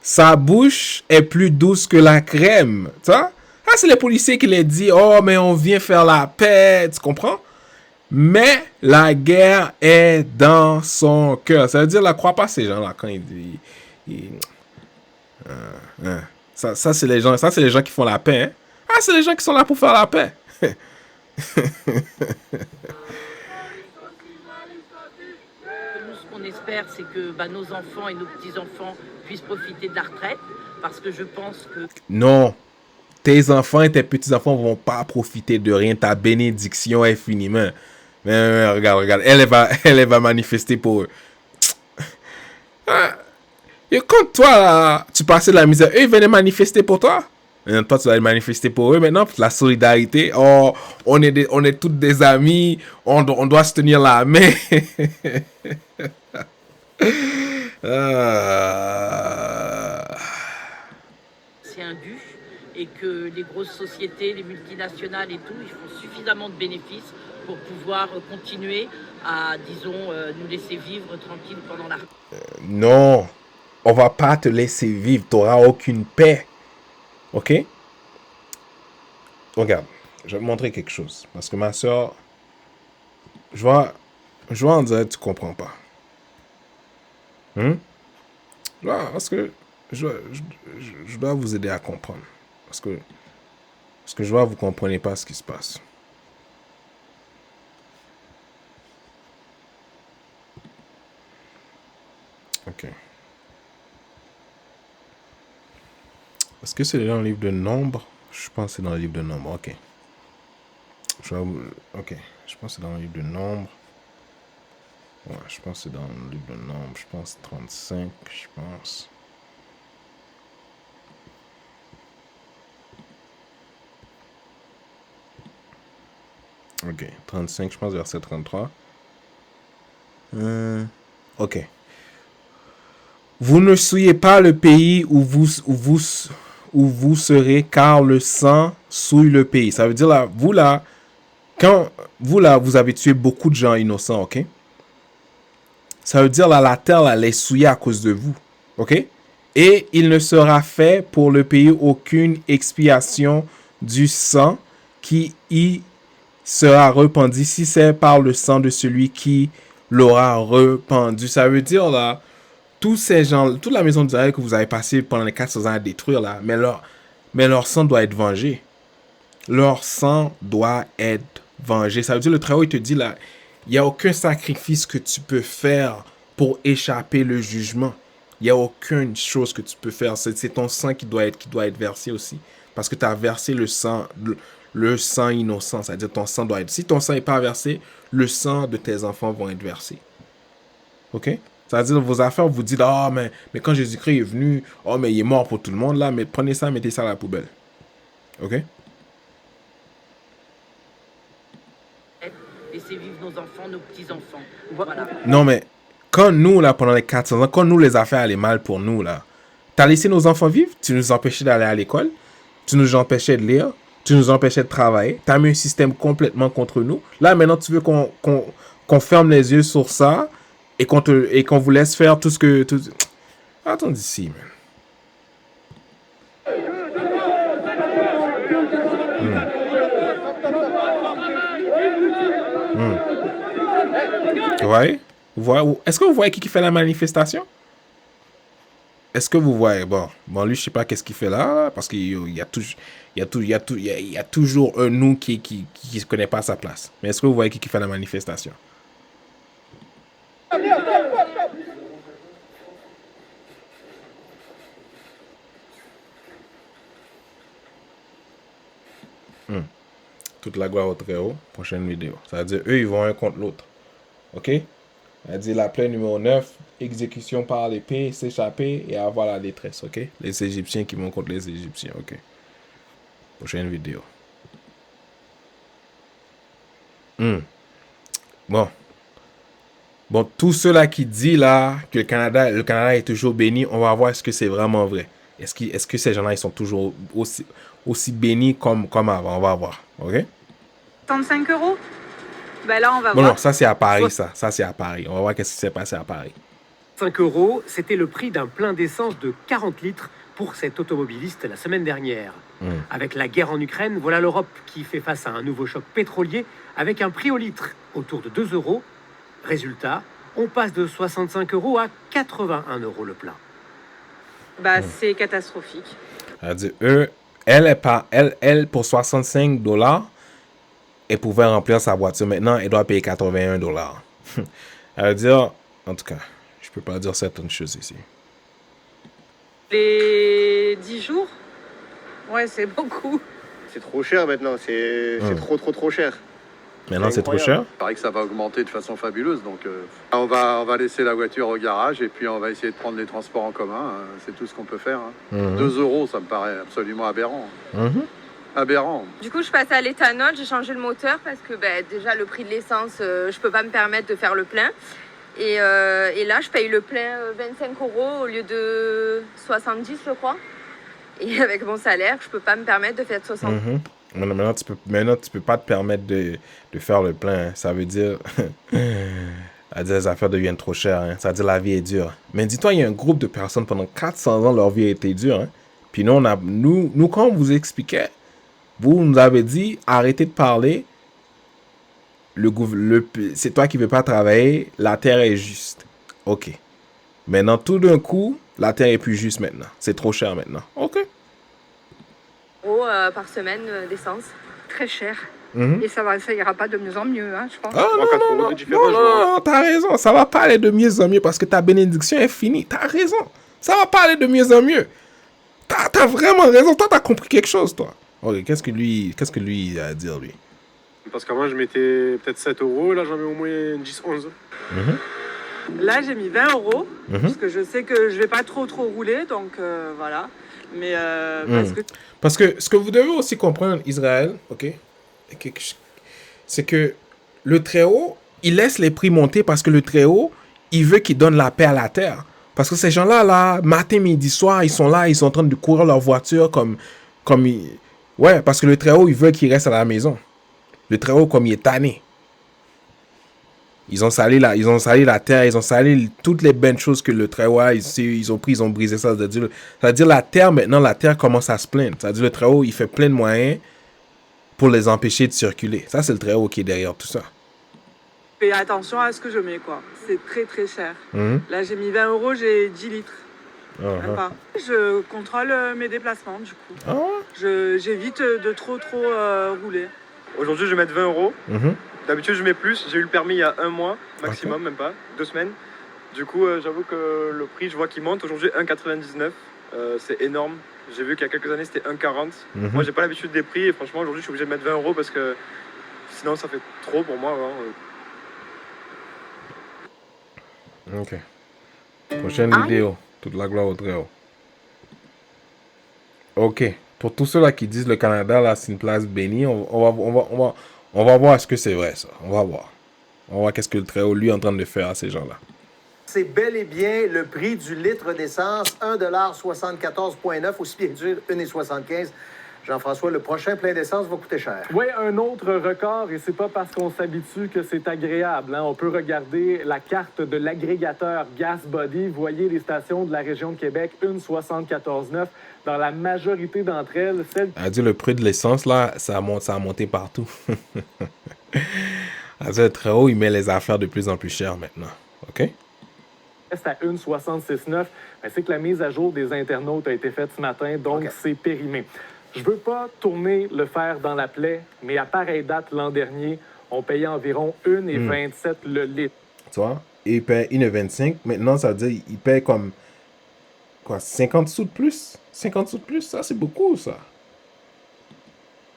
Sa bouche est plus douce que la crème, tu vois? Ah, c'est les policiers qui les disent, oh, mais on vient faire la paix, tu comprends? Mais la guerre est dans son cœur. Ça veut dire, là, crois pas ces gens-là quand ils disent... Ça, c'est les gens qui font la paix, hein? Ah, c'est les gens qui sont là pour faire la paix. Nous, ce qu'on espère, c'est que nos enfants et nos petits-enfants puissent profiter de la retraite, parce que je pense que... Non, tes enfants et tes petits-enfants vont pas profiter de rien. Ta bénédiction est finiment. Mais regarde, elle va manifester pour eux. Et quand toi, là, tu passais de la misère, eux, ils venaient manifester pour toi. Et toi, tu vas manifester pour eux maintenant, la solidarité. Oh, on est tous des amis, on doit se tenir la main. C'est indu et que les grosses sociétés, les multinationales et tout, ils font suffisamment de bénéfices pour pouvoir continuer à, disons, nous laisser vivre tranquille pendant la... Non, on va pas te laisser vivre, tu n'auras aucune paix. Ok? Regarde, je vais te montrer quelque chose. Parce que ma soeur, je vois en dire que tu comprends pas. Parce que je dois vous aider à comprendre. Parce que je vois que vous ne comprenez pas ce qui se passe. Ok. Est-ce que c'est dans le livre de Nombre? Je pense que c'est dans le livre de Nombre. Ok. Je pense que c'est dans le livre de Nombre. Ouais, je pense que c'est dans le livre de Nombre. Je pense 35, je pense. Ok, 35, je pense verset 33. Ok. Vous ne souillez pas le pays où vous serez, car le sang souille le pays. Ça veut dire là, vous avez tué beaucoup de gens innocents, ok? Ça veut dire là, la terre là, elle est souillée à cause de vous, ok? Et il ne sera fait pour le pays aucune expiation du sang qui y sera répandu, si c'est par le sang de celui qui l'aura répandu. Ça veut dire là, tous ces gens, toute la maison d'Israël que vous avez passé pendant les 400 ans à détruire là, mais leur sang doit être vengé. Leur sang doit être vengé. Ça veut dire, le Très-Haut, il te dit là, il n'y a aucun sacrifice que tu peux faire pour échapper le jugement. Il n'y a aucune chose que tu peux faire. C'est ton sang qui doit être versé aussi. Parce que tu as versé le sang innocent. C'est-à-dire ton sang doit être... Si ton sang n'est pas versé, le sang de tes enfants vont être versé. Ok? C'est-à-dire, vos affaires, vous dites, mais quand Jésus-Christ est venu, mais il est mort pour tout le monde, là, mais prenez ça, mettez ça à la poubelle. OK? Laisser vivre nos enfants, nos petits-enfants. Voilà. Non, mais quand nous, là, pendant les 400 ans, quand nous, les affaires allaient mal pour nous, là, t'as laissé nos enfants vivre, tu nous empêchais d'aller à l'école, tu nous empêchais de lire, tu nous empêchais de travailler, t'as mis un système complètement contre nous. Là, maintenant, tu veux qu'on ferme les yeux sur ça et qu'on vous laisse faire tout ce que... Attends d'ici, man. Ouais. Est-ce que vous voyez qui fait la manifestation? Est-ce que vous voyez? Bon, lui, je sais pas qu'est-ce qu'il fait là, parce qu'il y a toujours un nous qui ne connaît pas sa place. Mais est-ce que vous voyez qui fait la manifestation? Toute la gloire au Très-Haut, prochaine vidéo. Ça veut dire, eux, ils vont un contre l'autre. OK? Ça veut dire la plaie numéro 9, exécution par l'épée, s'échapper et avoir la détresse. OK? Les Égyptiens qui vont contre les Égyptiens. OK? Prochaine vidéo. Bon, tout cela qui dit là que le Canada est toujours béni, on va voir est-ce que c'est vraiment vrai. Est-ce que ces gens-là, ils sont toujours aussi bénis comme avant? On va voir. OK? 35 €? Ben là, on va voir. voir. Non, ça c'est à Paris, ça. Ça c'est à Paris. On va voir qu'est-ce qui s'est passé à Paris. 5 €, c'était le prix d'un plein d'essence de 40 litres pour cet automobiliste la semaine dernière. Avec la guerre en Ukraine, voilà l'Europe qui fait face à un nouveau choc pétrolier avec un prix au litre autour de 2 €. Résultat, on passe de 65 € à 81 € le plein. Bah, c'est catastrophique. C'est-à-dire, elle, pour 65 $, elle pouvait remplir sa voiture. Maintenant, elle doit payer 81 $. Elle veut dire, en tout cas, je peux pas dire certaines choses ici. Les 10 jours? Ouais, c'est beaucoup. C'est trop cher maintenant, c'est trop cher. Maintenant, c'est trop cher? Il paraît que ça va augmenter de façon fabuleuse, donc on va laisser la voiture au garage et puis on va essayer de prendre les transports en commun. C'est tout ce qu'on peut faire. 2 €, ça me paraît absolument aberrant. Aberrant. Du coup, je passe à l'éthanol, j'ai changé le moteur parce que déjà le prix de l'essence, je peux pas me permettre de faire le plein. Et là, je paye le plein 25 € au lieu de 70, je crois. Et avec mon salaire, je peux pas me permettre de faire 60. Maintenant, tu peux pas te permettre de faire le plein. Ça veut dire... les affaires deviennent trop chères. Hein. Ça veut dire la vie est dure. Mais dis-toi, il y a un groupe de personnes pendant 400 ans, leur vie a été dure. Hein. Puis nous, quand on vous expliquait, vous nous avez dit, arrêtez de parler. C'est toi qui ne veux pas travailler. La terre est juste. OK. Maintenant, tout d'un coup, la terre est plus juste maintenant. C'est trop cher maintenant. OK. Euros par semaine d'essence. Très cher. Et ça ira pas de mieux en mieux, hein, je pense. Ah, non, t'as raison. Ça va pas aller de mieux en mieux parce que ta bénédiction est finie. T'as raison. Ça va pas aller de mieux en mieux. T'as vraiment raison. Toi, t'as compris quelque chose, toi. Ok, qu'est-ce que lui a à dire, lui? Parce qu'avant, je mettais peut-être 7 €. Là, j'en mets au moins 10, 11. Là, j'ai mis 20 €, parce que je sais que je vais pas trop rouler, donc voilà. Mais parce que ce que vous devez aussi comprendre, Israël, ok, c'est que le Très-Haut, il laisse les prix monter parce que le Très-Haut, il veut qu'il donne la paix à la terre. Parce que ces gens-là, matin, midi, soir, ils sont là, ils sont en train de courir leur voiture Ouais, parce que le Très-Haut, il veut qu'ils restent à la maison. Le Très-Haut, comme il est tanné. Ils ont sali la terre, ils ont sali toutes les bonnes choses que le Très-Haut a, ils ont brisé ça. C'est-à-dire la terre, maintenant, la terre commence à se plaindre. C'est-à-dire le Très-Haut, il fait plein de moyens pour les empêcher de circuler. Ça, c'est le Très-Haut qui est derrière tout ça. fais attention à ce que je mets, quoi. C'est très, très cher. Là, j'ai mis 20 €, j'ai 10 litres. Même pas. Je contrôle mes déplacements, du coup. J'évite de trop rouler. Aujourd'hui, je vais mettre 20 €. D'habitude, je mets plus. J'ai eu le permis il y a 1 mois, maximum, même pas, 2 semaines. Du coup, j'avoue que le prix, je vois qu'il monte. Aujourd'hui, 1,99 €. C'est énorme. J'ai vu qu'il y a quelques années, c'était 1,40 €. Moi, j'ai pas l'habitude des prix. Et franchement, aujourd'hui, je suis obligé de mettre 20 € parce que sinon, ça fait trop pour moi. Ok. Prochaine vidéo. Toute la gloire au Très-Haut. Ok. Pour tous ceux-là qui disent le Canada, là, c'est une place bénie, on va voir est-ce que c'est vrai, ça. On va voir. On va voir qu'est-ce que le Très-Haut, lui, est en train de faire à ces gens-là. C'est bel et bien le prix du litre d'essence, 1,74,9 $, au spiritueux, 1,75 $. Jean-François, le prochain plein d'essence va coûter cher. Oui, un autre record, et c'est pas parce qu'on s'habitue que c'est agréable. Hein. On peut regarder la carte de l'agrégateur GasBuddy. Vous voyez les stations de la région de Québec, 1,74,9 $. Dans la majorité d'entre elles, celles... Elle dit le prix de l'essence, là, ça a monté partout. Elle dit le Très-Haut, il met les affaires de plus en plus chères maintenant. OK? Reste à 1,66,9 $. C'est que la mise à jour des internautes a été faite ce matin, donc c'est périmé. Je veux pas tourner le fer dans la plaie, mais à pareille date l'an dernier, on payait environ 1,27 $ le litre. Tu vois? Et il paye 1,25 $. Maintenant, ça veut dire qu'il paye comme quoi, 50 sous de plus? 50 sous de plus, ça, c'est beaucoup, ça.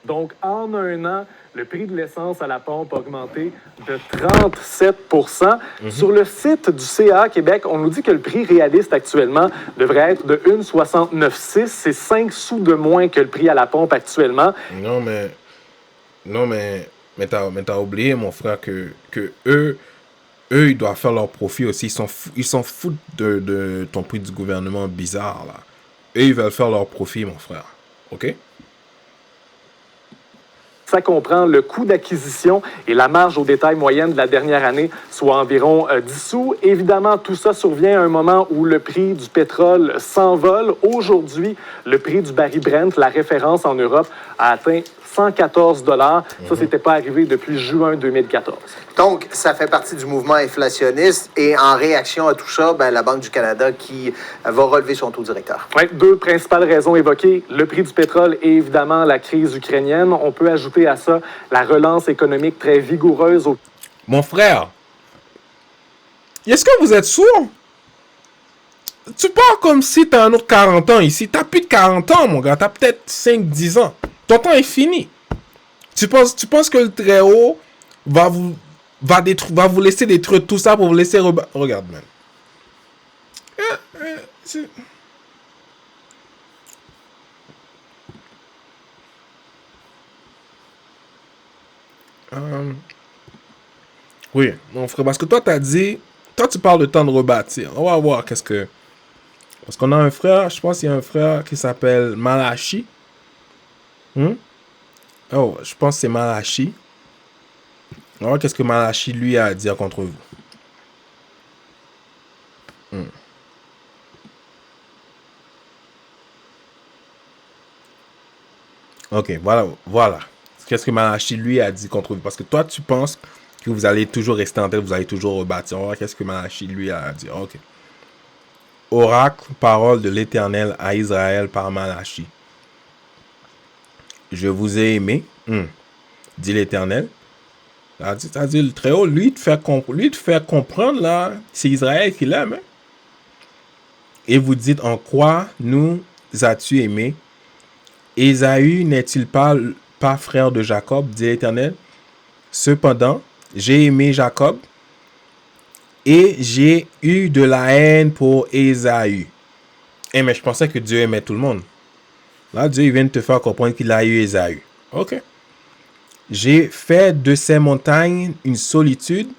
Donc, en un an, le prix de l'essence à la pompe a augmenté de 37 %. Sur le site du CA Québec, on nous dit que le prix réaliste actuellement devrait être de 1,69,6 $. C'est 5 sous de moins que le prix à la pompe actuellement. Non, mais t'as oublié, mon frère, que eux, ils doivent faire leur profit aussi. Ils s'en foutent de ton prix du gouvernement bizarre, là. Eux, ils veulent faire leur profit, mon frère. OK? Ça comprend le coût d'acquisition et la marge au détail moyenne de la dernière année, soit environ 10 sous. Évidemment, tout ça survient à un moment où le prix du pétrole s'envole. Aujourd'hui, le prix du baril Brent, la référence en Europe, a atteint 114 $. Ça, c'était pas arrivé depuis juin 2014. Donc, ça fait partie du mouvement inflationniste et en réaction à tout ça, ben, la Banque du Canada qui va relever son taux directeur. Ouais, deux principales raisons évoquées, le prix du pétrole et évidemment la crise ukrainienne. On peut ajouter à ça la relance économique très vigoureuse. Mon frère, est-ce que vous êtes sourd? Tu parles comme si tu as un autre 40 ans ici. Tu n'as plus de 40 ans, mon gars. Tu as peut-être 5-10 ans. Ton temps est fini. Tu penses que le Très-Haut va vous laisser détruire tout ça pour vous laisser... Regarde, man. Oui, mon frère. Parce que toi, t'as dit... Toi, tu parles de temps de rebâtir. On va voir qu'est-ce que... Parce qu'on a un frère, je pense qu'il y a un frère qui s'appelle Malachi. Oh, je pense que c'est Malachi. On va voir qu'est-ce que Malachi, lui, a à dire contre vous. Ok, voilà. Qu'est-ce que Malachi, lui, a dit contre vous. Parce que toi, tu penses que vous allez toujours rester en tête, vous allez toujours rebâtir. On va voir qu'est-ce que Malachi, lui, a à dire. Ok. Oracle, parole de l'Éternel à Israël par Malachi. Je vous ai aimé, dit l'Éternel. C'est-à-dire le Très-Haut, lui, te faire comprendre, là, c'est Israël qui l'aime. Hein? Et vous dites, en quoi nous as-tu aimé? Ésaü n'est-il pas frère de Jacob, dit l'Éternel? Cependant, j'ai aimé Jacob et j'ai eu de la haine pour Ésaü. Mais je pensais que Dieu aimait tout le monde. Là, Dieu vient de te faire comprendre qu'il a eu Ésaü. Ok. J'ai fait de ces montagnes une solitude.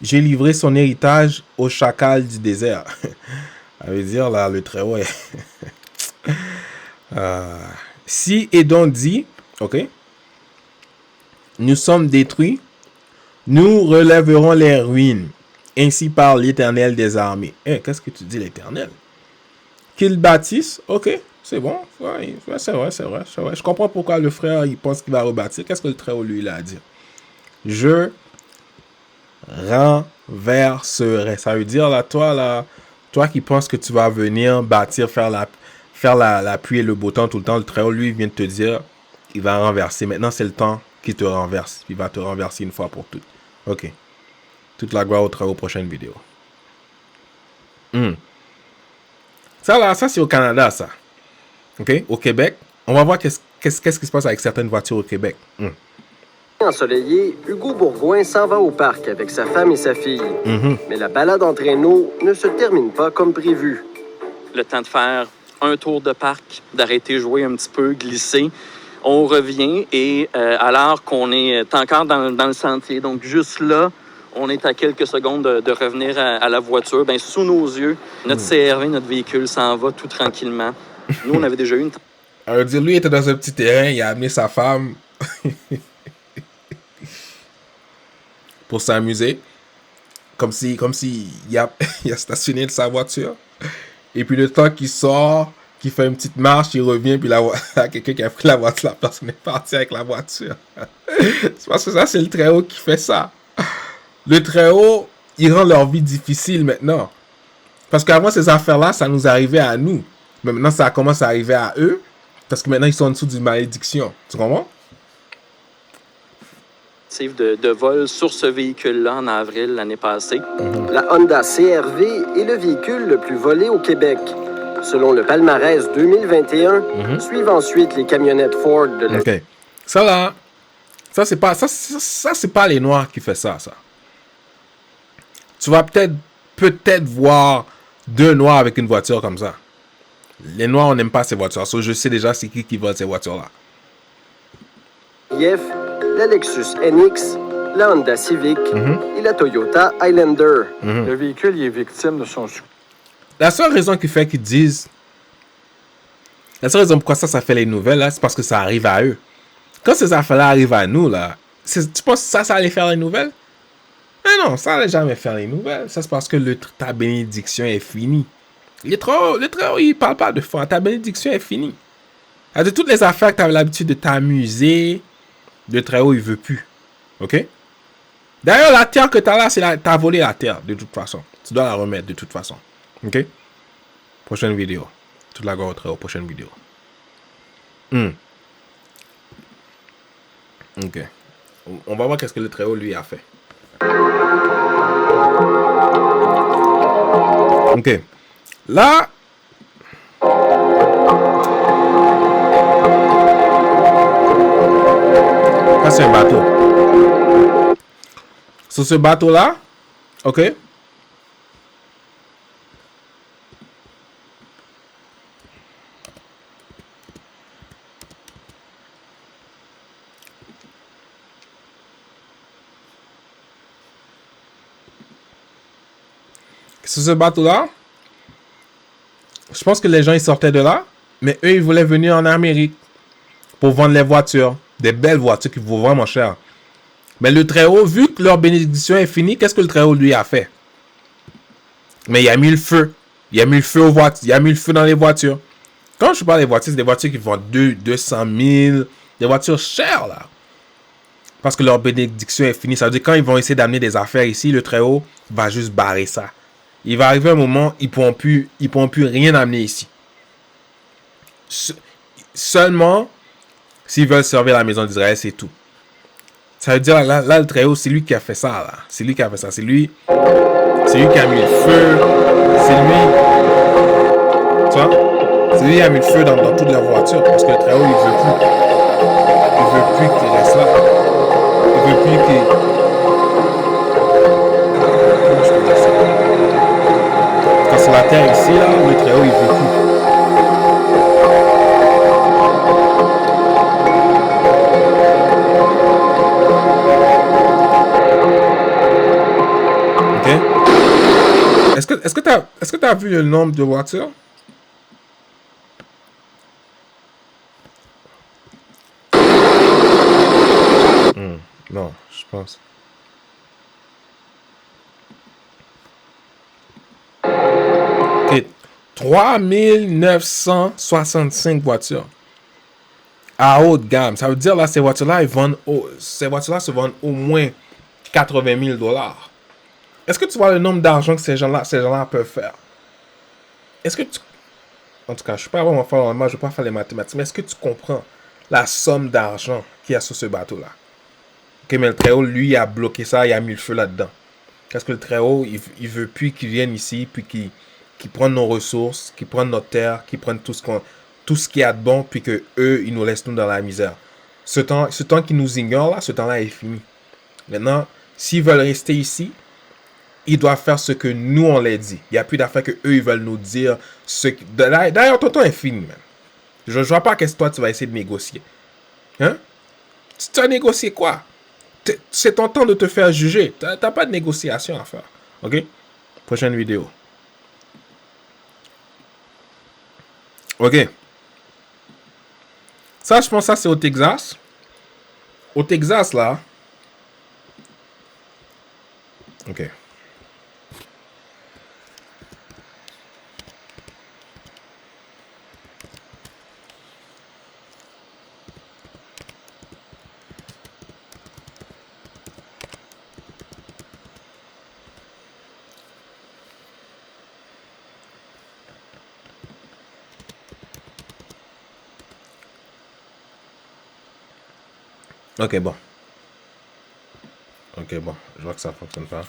J'ai livré son héritage au chacal du désert. Ça veut dire, là, le Très-Haut est... Si Édom dit, ok, nous sommes détruits, nous relèverons les ruines. Ainsi parle l'Éternel des armées. Qu'est-ce que tu dis, l'Éternel? Qu'ils bâtissent, ok. C'est bon, ouais, c'est vrai. Je comprends pourquoi le frère, il pense qu'il va rebâtir. Qu'est-ce que le Très-Haut, lui, il a à dire? Je renverserai. Ça veut dire, là, toi qui penses que tu vas venir bâtir, faire la pluie et le beau temps tout le temps, le Très-Haut, lui, vient de te dire, il va renverser. Maintenant, c'est le temps qu'il te renverse. Il va te renverser une fois pour toutes. Ok. Toute la gloire au Très-Haut, prochaine vidéo. Ça, c'est au Canada, ça. OK? Au Québec, on va voir qu'est-ce qui se passe avec certaines voitures au Québec. Ensoleillé, Hugo Bourgoin s'en va au parc avec sa femme et sa fille. Mais la balade en traîneau ne se termine pas comme prévu. Le temps de faire un tour de parc, d'arrêter jouer un petit peu, glisser. On revient et alors qu'on est encore dans le sentier, donc juste là, on est à quelques secondes de revenir à la voiture. Bien, sous nos yeux, notre CR-V, notre véhicule s'en va tout tranquillement. Nous, on avait déjà eu une... Alors, dire, lui était dans un petit terrain, il a amené sa femme pour s'amuser. Comme si il a stationné sa voiture. Et puis le temps qu'il sort, qu'il fait une petite marche, il revient, puis là, quelqu'un qui a pris la voiture, la personne est partie avec la voiture. C'est parce que ça, c'est le Très-Haut qui fait ça. Le Très-Haut, il rend leur vie difficile maintenant. Parce qu'avant, ces affaires-là, ça nous arrivait à nous. Mais maintenant, ça commence à arriver à eux. Parce que maintenant, ils sont en dessous d'une malédiction. Tu comprends? De vol sur ce véhicule-là en avril l'année passée. La Honda CR-V est le véhicule le plus volé au Québec. Selon le palmarès 2021, suivent ensuite les camionnettes Ford de la... OK. Ça là, ça c'est pas les Noirs qui font ça. Tu vas peut-être voir 2 Noirs avec une voiture comme ça. Les Noirs, on n'aime pas ces voitures. So, je sais déjà c'est qui vole ces voitures-là. IF, la Lexus NX, la Honda Civic et la Toyota Highlander. Le véhicule il est victime de son... La seule raison qui fait qu'ils disent... La seule raison pourquoi ça fait les nouvelles, là, c'est parce que ça arrive à eux. Quand ces affaires-là arrivent à nous, là, tu penses que ça allait faire les nouvelles? Mais non, ça allait jamais faire les nouvelles. Ça, c'est parce que ta bénédiction est finie. Le Très-Haut, il parle pas de foi. Ta bénédiction est finie. De toutes les affaires que tu avais l'habitude de t'amuser, le Très-Haut, il veut plus. OK? D'ailleurs, la terre que tu as là, t'as volé la terre, de toute façon. Tu dois la remettre, de toute façon. OK? Prochaine vidéo. Toute la gloire au Très-Haut, prochaine vidéo. OK. On va voir qu'est-ce que le Très-Haut, lui, a fait. OK. Là... Ça, c'est un bateau. Sur ce bateau-là, OK? Sur ce bateau-là, je pense que les gens ils sortaient de là, mais eux ils voulaient venir en Amérique pour vendre les voitures, des belles voitures qui vaut vraiment cher. Mais le Très-Haut, vu que leur bénédiction est finie, qu'est-ce que le Très-Haut lui a fait? Mais il a mis le feu. Il a mis le feu aux voitures. Il a mis le feu dans les voitures. Quand je parle des voitures, c'est des voitures qui vendent 200 000. Des voitures chères, là. Parce que leur bénédiction est finie. Ça veut dire quand ils vont essayer d'amener des affaires ici, le Très-Haut va juste barrer ça. Il va arriver un moment, ils pourront plus rien amener ici. Seulement, s'ils veulent servir la maison d'Israël, c'est tout. Ça veut dire, là, le Très-Haut, c'est lui qui a fait ça, là. C'est lui qui a fait ça. C'est lui qui a mis le feu. C'est lui. Tu vois? C'est lui qui a mis le feu dans toutes leurs voitures. Parce que le Très-Haut, il veut plus. Il veut plus qu'il reste là. Il veut plus qu'il... Comment je peux dire ça? Quand c'est la terre ici, là, le Très-Haut, il veut plus. Est-ce que tu as vu le nombre de voitures? Non, je pense. Ok. 3965 voitures. À haute gamme. Ça veut dire, là, ces voitures-là, ces voitures-là se vendent au moins 80 000 $. Est-ce que tu vois le nombre d'argent que ces gens-là peuvent faire? Est-ce que tu... En tout cas, je ne suis pas vraiment fort, moi, je ne vais pas faire les mathématiques, mais est-ce que tu comprends la somme d'argent qu'il y a sur ce bateau-là? Ok, mais le Très-Haut, lui, il a bloqué ça, il a mis le feu là-dedans. Parce que le Très-Haut, il veut plus qu'ils viennent ici, puis qu'ils prennent nos ressources, qu'ils prennent notre terre, qu'ils prennent tout ce qu'il y a de bon, puis que eux, ils nous laissent nous dans la misère. Ce temps qu'ils nous ignorent, là, ce temps-là est fini. Maintenant, s'ils veulent rester ici, ils doivent faire ce que nous, on les dit. Il n'y a plus d'affaires que eux ils veulent nous dire. D'ailleurs, ton temps est fini, même. Je ne vois pas qu'est-ce que toi, tu vas essayer de négocier. Hein? Tu as négocié quoi? C'est ton temps de te faire juger. Tu n'as pas de négociation à faire. OK? Prochaine vidéo. OK. Ça, je pense que ça, c'est au Texas. Au Texas, là. OK. Ok, bon. Ok, bon. Je vois que ça fonctionne pas.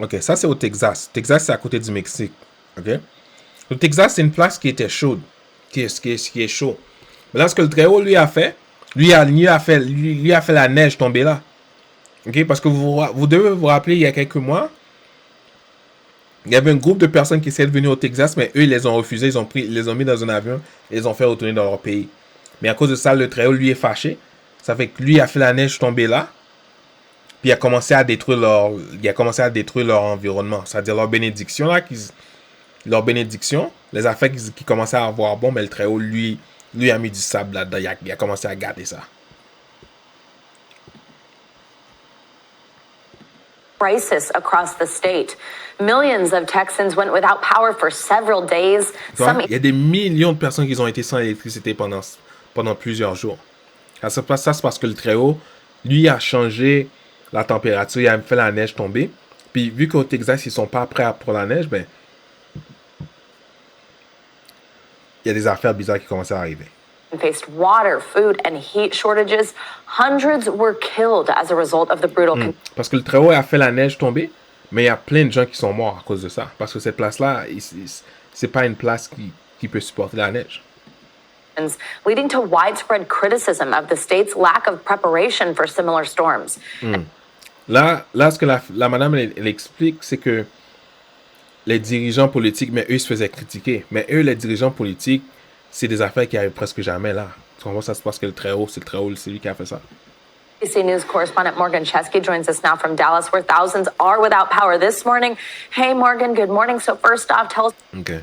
Ok, ça c'est au Texas. Texas, c'est à côté du Mexique. Ok. Le Texas, c'est une place qui était chaude. Qui est chaud. Mais là, ce que le Très-Haut, lui, a fait, lui a fait la neige tomber là. Ok, parce que vous devez vous rappeler, il y a quelques mois, il y avait un groupe de personnes qui essaient de venir au Texas, mais eux, ils les ont refusés. Ils les ont mis dans un avion et les ont fait retourner dans leur pays. Mais à cause de ça, le Très-Haut, lui, est fâché. Ça fait que lui a fait la neige tomber là. Puis il a commencé à détruire leur environnement. C'est-à-dire leur bénédiction, là, leur bénédiction, les affaires qui commençaient à avoir bon, mais le Très-Haut, lui a mis du sable là-dedans. Il a commencé à garder ça. Crisis across the state. Millions of Texans went without power for several days. Il y a des millions de personnes qui ont été sans électricité pendant plusieurs jours. Ça, c'est parce que le Très-Haut, lui, a changé la température, il a fait la neige tomber. Puis vu qu'au Texas, ils sont pas prêts pour la neige, ben il y a des affaires bizarres qui commencent à arriver. Faced water, food, and heat shortages. Hundreds were killed as a result of the brutal. Parce que le Très-Haut a fait la neige tomber, mais il y a plein de gens qui sont morts à cause de ça. Parce que cette place-là, c'est pas une place qui peut supporter la neige. Leading to widespread criticism of the state's lack of preparation for similar storms. Là, ce que la madame elle explique, c'est que les dirigeants politiques, mais eux, ils se faisaient critiquer. Mais eux, les dirigeants politiques, c'est des affaires qui arrivent presque jamais là. Comment ça se passe que le Très-Haut, c'est lui qui a fait ça. ABC News correspondent Morgan Chesky joins us now from Dallas, where thousands are without power this morning. Hey, Morgan, good morning. So first off, tell us... Okay.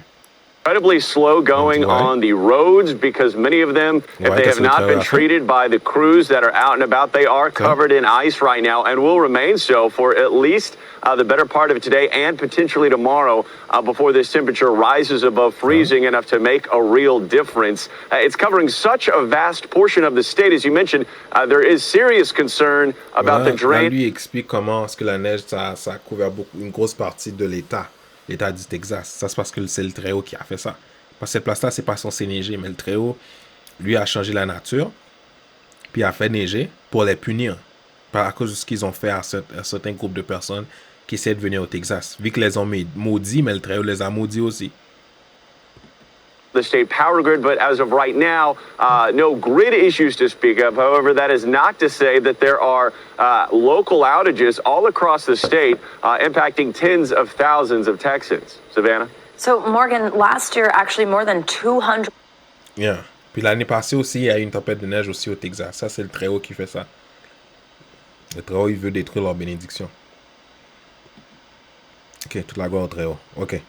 Incredibly slow going on the roads because many of them, if they have not been treated by the crews that are out and about, they are covered in ice right now and will remain so for at least the better part of today and potentially tomorrow before this temperature rises above freezing enough to make a real difference. It's covering such a vast portion of the state. As you mentioned, there is serious concern about the drain. Lui explique comment est-ce que la neige, ça a couvert une grosse partie de l'État du Texas. Ça, c'est parce que c'est le Très-Haut qui a fait ça. Parce que cette place-là, c'est pas censé neiger, mais le Très-Haut, lui, a changé la nature, puis a fait neiger pour les punir. À cause de ce qu'ils ont fait à certains groupes de personnes qui essaient de venir au Texas. Vu qu'ils les ont maudits, mais le Très-Haut les a maudits aussi. The state power grid, but as of right now, no grid issues to speak of. However, that is not to say that there are local outages all across the state impacting tens of thousands of Texans. Savannah? So, Morgan, last year, actually more than 200... Yeah. Puis l'année passée aussi, il y a eu une tempête de neige aussi au Texas. Ça, c'est le Très-Haut qui fait ça. Le Très-Haut, il veut détruire leur bénédiction. Ok, toute la gloire au Très-Haut. Ok.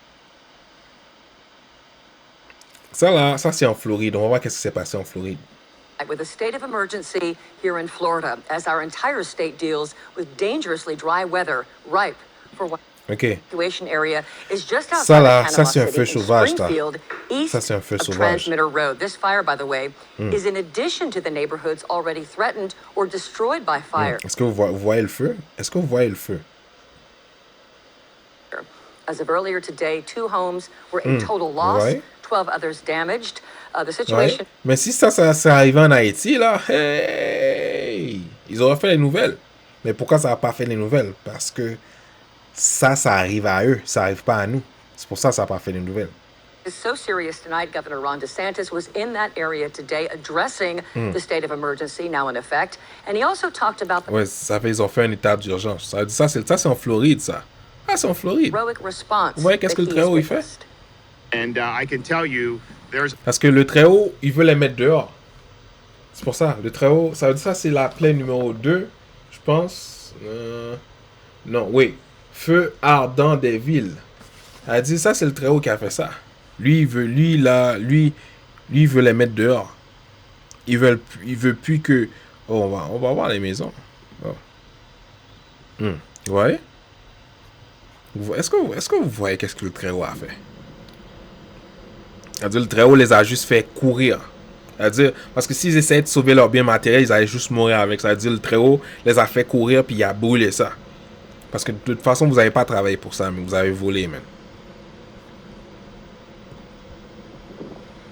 Ça là, ça c'est en Floride. On va voir qu'est-ce qui s'est passé en Floride. With a state of emergency here in Florida, as our entire state deals with dangerously dry weather, ripe for what evacuation area is just outside of Panama City in Springfield, east of Transmitter Road. This fire, by the way, is in addition to the neighborhoods already threatened or destroyed by fire. Est-ce que vous voyez le feu? Est-ce que vous voyez le feu? As of earlier today, 2 homes were in total loss. 12 others damaged. The situation... Mais si ça arrivait en Haïti, là, hey, ils auraient fait les nouvelles. Mais pourquoi ça n'a pas fait les nouvelles? Parce que ça arrive à eux, ça n'arrive pas à nous. C'est pour ça que ça n'a pas fait les nouvelles. It's so serious tonight, Governor Ron DeSantis was in that area today addressing the state of emergency now in effect. And he also talked about the ça fait, ils ont fait un état d'urgence. Ça c'est en Floride, ça. Ah, c'est en Floride. Heroic response. Vous voyez qu'est-ce que le Très-Haut, il fait? And I can tell you, Parce que le Très-Haut, il veut les mettre dehors. C'est pour ça. Le Très-Haut, ça veut dire ça, c'est la plaie numéro 2, je pense. Non, oui. Feu ardent des villes. Elle a dit ça, c'est le Très-Haut qui a fait ça. Lui, il veut les mettre dehors. Il veut plus que... Oh, on va voir les maisons. Oh. Vous voyez? Est-ce que vous voyez qu'est-ce que le Très-Haut a fait? C'est-à-dire, le Très-Haut les a juste fait courir. C'est-à-dire, parce que s'ils essayaient de sauver leur bien matériel, ils allaient juste mourir avec. C'est-à-dire, le Très-Haut les a fait courir puis il a brûlé ça. Parce que de toute façon, vous n'avez pas travaillé pour ça, mais vous avez volé, man.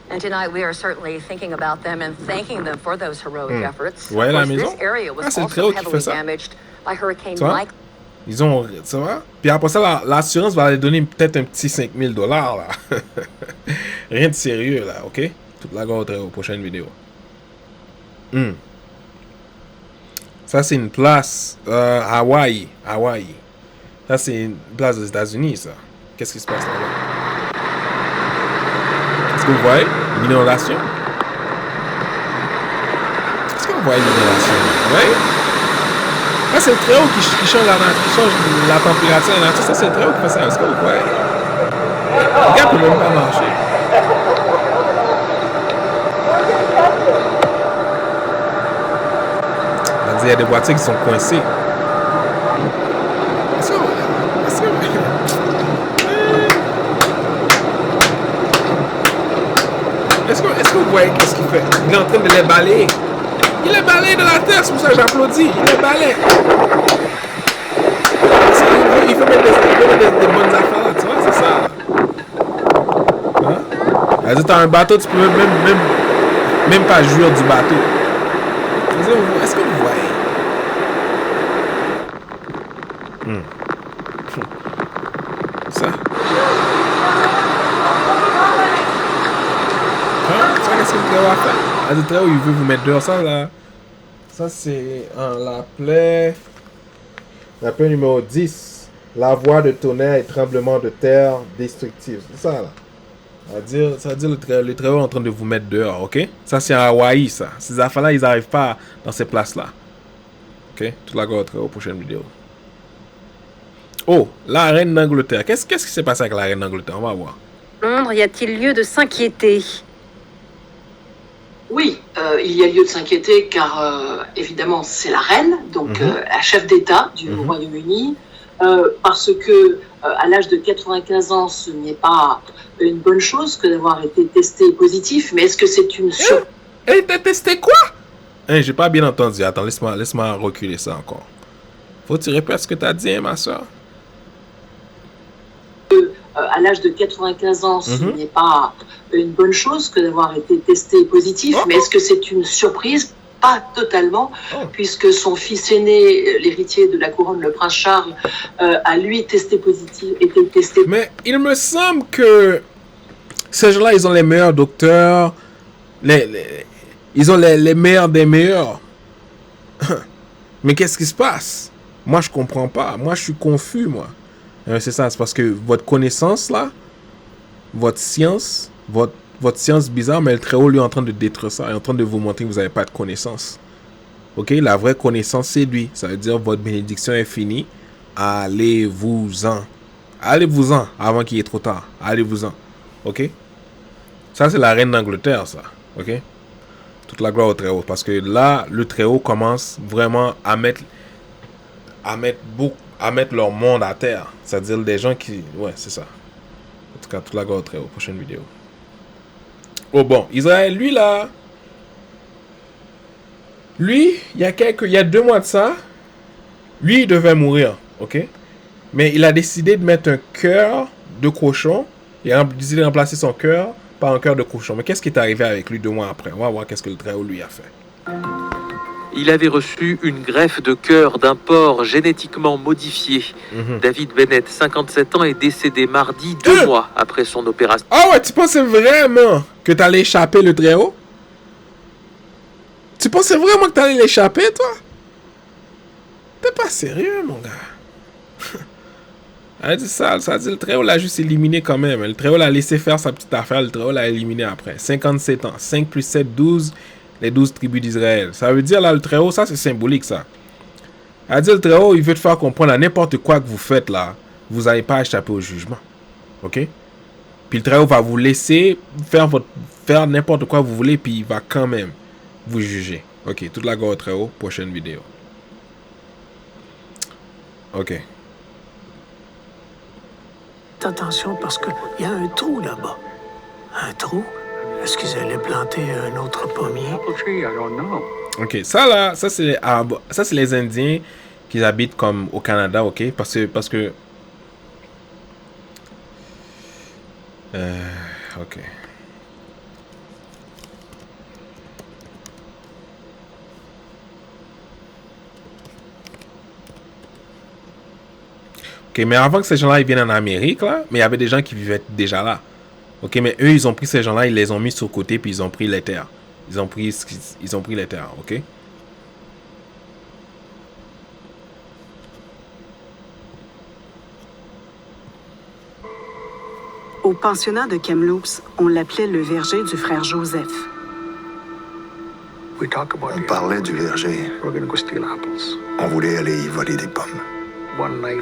And tonight we are certainly thinking about them and thanking them for those heroic efforts. Ouais, la maison. This area was c'est le also Très-Haut qui heavily fait ça. damaged by Hurricane Tu vois? Mike. Ils ont... Ça va? Puis après ça, l'assurance va aller donner peut-être un petit 5 000 $, là. Rien de sérieux, là, OK? Toute la gueule aux prochaines vidéos. Ça, c'est une place... Hawaï. Ça, c'est une place des États-Unis, ça. Qu'est-ce qui se passe là-bas? Est-ce que vous voyez une inondation? Est-ce que vous voyez une inondation? Oui? Ça, c'est le Très-Haut qui change la température. Ça, c'est le Très-Haut qui fait ça. Est-ce que vous voyez? Le gars ne peut même pas marcher. Il y a des voitures qui sont coincées. Est-ce que vous voyez qu'est-ce qu'il fait? Il est en train de les balayer. Il les balaye de la terre, c'est pour ça que j'applaudis. Il les balaye. Il faut mettre des bonnes affaires là, tu vois, c'est ça. Hein? C'est-à-dire, t'as un bateau, tu peux même pas jouir du bateau. Est-ce que vous voyez? Ça. Tu vois qu'est-ce que le Très-Haut a fait? Le Très-Haut, il veut vous mettre dehors. Ça, là. Ça, c'est la plaie numéro 10. La voix de tonnerre et tremblement de terre destructif. C'est ça, là. Ça veut dire le Très-Haut est en train de vous mettre dehors, ok? Ça, c'est en Hawaï, ça. Ces affaires-là, ils n'arrivent pas dans ces places-là. Ok? Tout la gueule au Très-Haut, prochaine vidéo. Oh, la reine d'Angleterre. Qu'est-ce qui s'est passé avec la reine d'Angleterre? On va voir. Londres, y a-t-il lieu de s'inquiéter? Oui, il y a lieu de s'inquiéter car évidemment c'est la reine, donc la chef d'État du Royaume-Uni, parce que à l'âge de 95 ans, ce n'est pas une bonne chose que d'avoir été testé positif, mais est-ce que c'est une surprise? Elle t'a testé quoi? J'ai pas bien entendu. Attends, laisse-moi reculer ça encore. Faut que tu répètes ce que t'as dit, hein, ma soeur. À l'âge de 95 ans, ce n'est pas une bonne chose que d'avoir été testé positif, mais est-ce que c'est une surprise? Pas totalement, puisque son fils aîné, l'héritier de la couronne, le prince Charles, a lui été testé. Mais il me semble que ces gens-là, ils ont les meilleurs docteurs, ils ont les meilleurs des meilleurs. Mais qu'est-ce qui se passe? Moi, je comprends pas. Moi, je suis confus, moi. C'est ça, c'est parce que votre connaissance, là, votre science bizarre, mais le Très-Haut, lui, est en train de détruire ça. Il est en train de vous montrer que vous n'avez pas de connaissance. Ok? La vraie connaissance, c'est lui. Ça veut dire votre bénédiction est finie. Allez-vous-en. Allez-vous-en avant qu'il y ait trop tard. Allez-vous-en. Ok? Ça, c'est la reine d'Angleterre, ça. Ok? Toute la gloire au Très-Haut. Parce que là, le Très-Haut commence vraiment à mettre leur monde à terre. C'est-à-dire des gens qui... Ouais, c'est ça. En tout cas, toute la gloire au Très-Haut. Prochaine vidéo. Oh bon, Israël, lui là... Lui, il y a 2 mois de ça, lui, il devait mourir, ok? Mais il a décidé de mettre un cœur de cochon. Il a décidé de remplacer son cœur par un cœur de cochon. Mais qu'est-ce qui est arrivé avec lui 2 mois après? On va voir qu'est-ce que le Très-Haut lui a fait. Il avait reçu une greffe de cœur d'un porc génétiquement modifié. David Bennett, 57 ans, est décédé mardi 2 mois après son opération. Ah ouais, tu pensais vraiment que tu allais échapper le Très-Haut? Tu pensais vraiment que tu allais l'échapper, toi? T'es pas sérieux, mon gars. Elle dit ça dit le Très-Haut l'a juste éliminé quand même. Le Très-Haut l'a laissé faire sa petite affaire, le Très-Haut l'a éliminé après. 57 ans, 5 plus 7, 12, les 12 tribus d'Israël. Ça veut dire là, le Très-Haut, ça c'est symbolique ça. Elle dit le Très-Haut, il veut te faire comprendre à n'importe quoi que vous faites là, vous n'allez pas échapper au jugement. Ok? Puis le Très-Haut va vous laisser faire n'importe quoi que vous voulez, puis il va quand même vous juger. Ok, toute la gloire au Très-Haut, prochaine vidéo. Ok. Attention parce qu'il y a un trou là-bas. Un trou? Est-ce qu'ils allaient planter un autre pommier? Ok, ça là, ça c'est les Indiens qui habitent comme au Canada, ok? Parce que ok. Ok, mais avant que ces gens-là ils viennent en Amérique, là, mais il y avait des gens qui vivaient déjà là. Ok, mais eux, ils ont pris ces gens-là, ils les ont mis sur le côté, puis ils ont pris les terres. Ils ont pris les terres, ok? Au pensionnat de Kamloops, on l'appelait le verger du frère Joseph. On parlait du verger. On voulait aller y voler des pommes.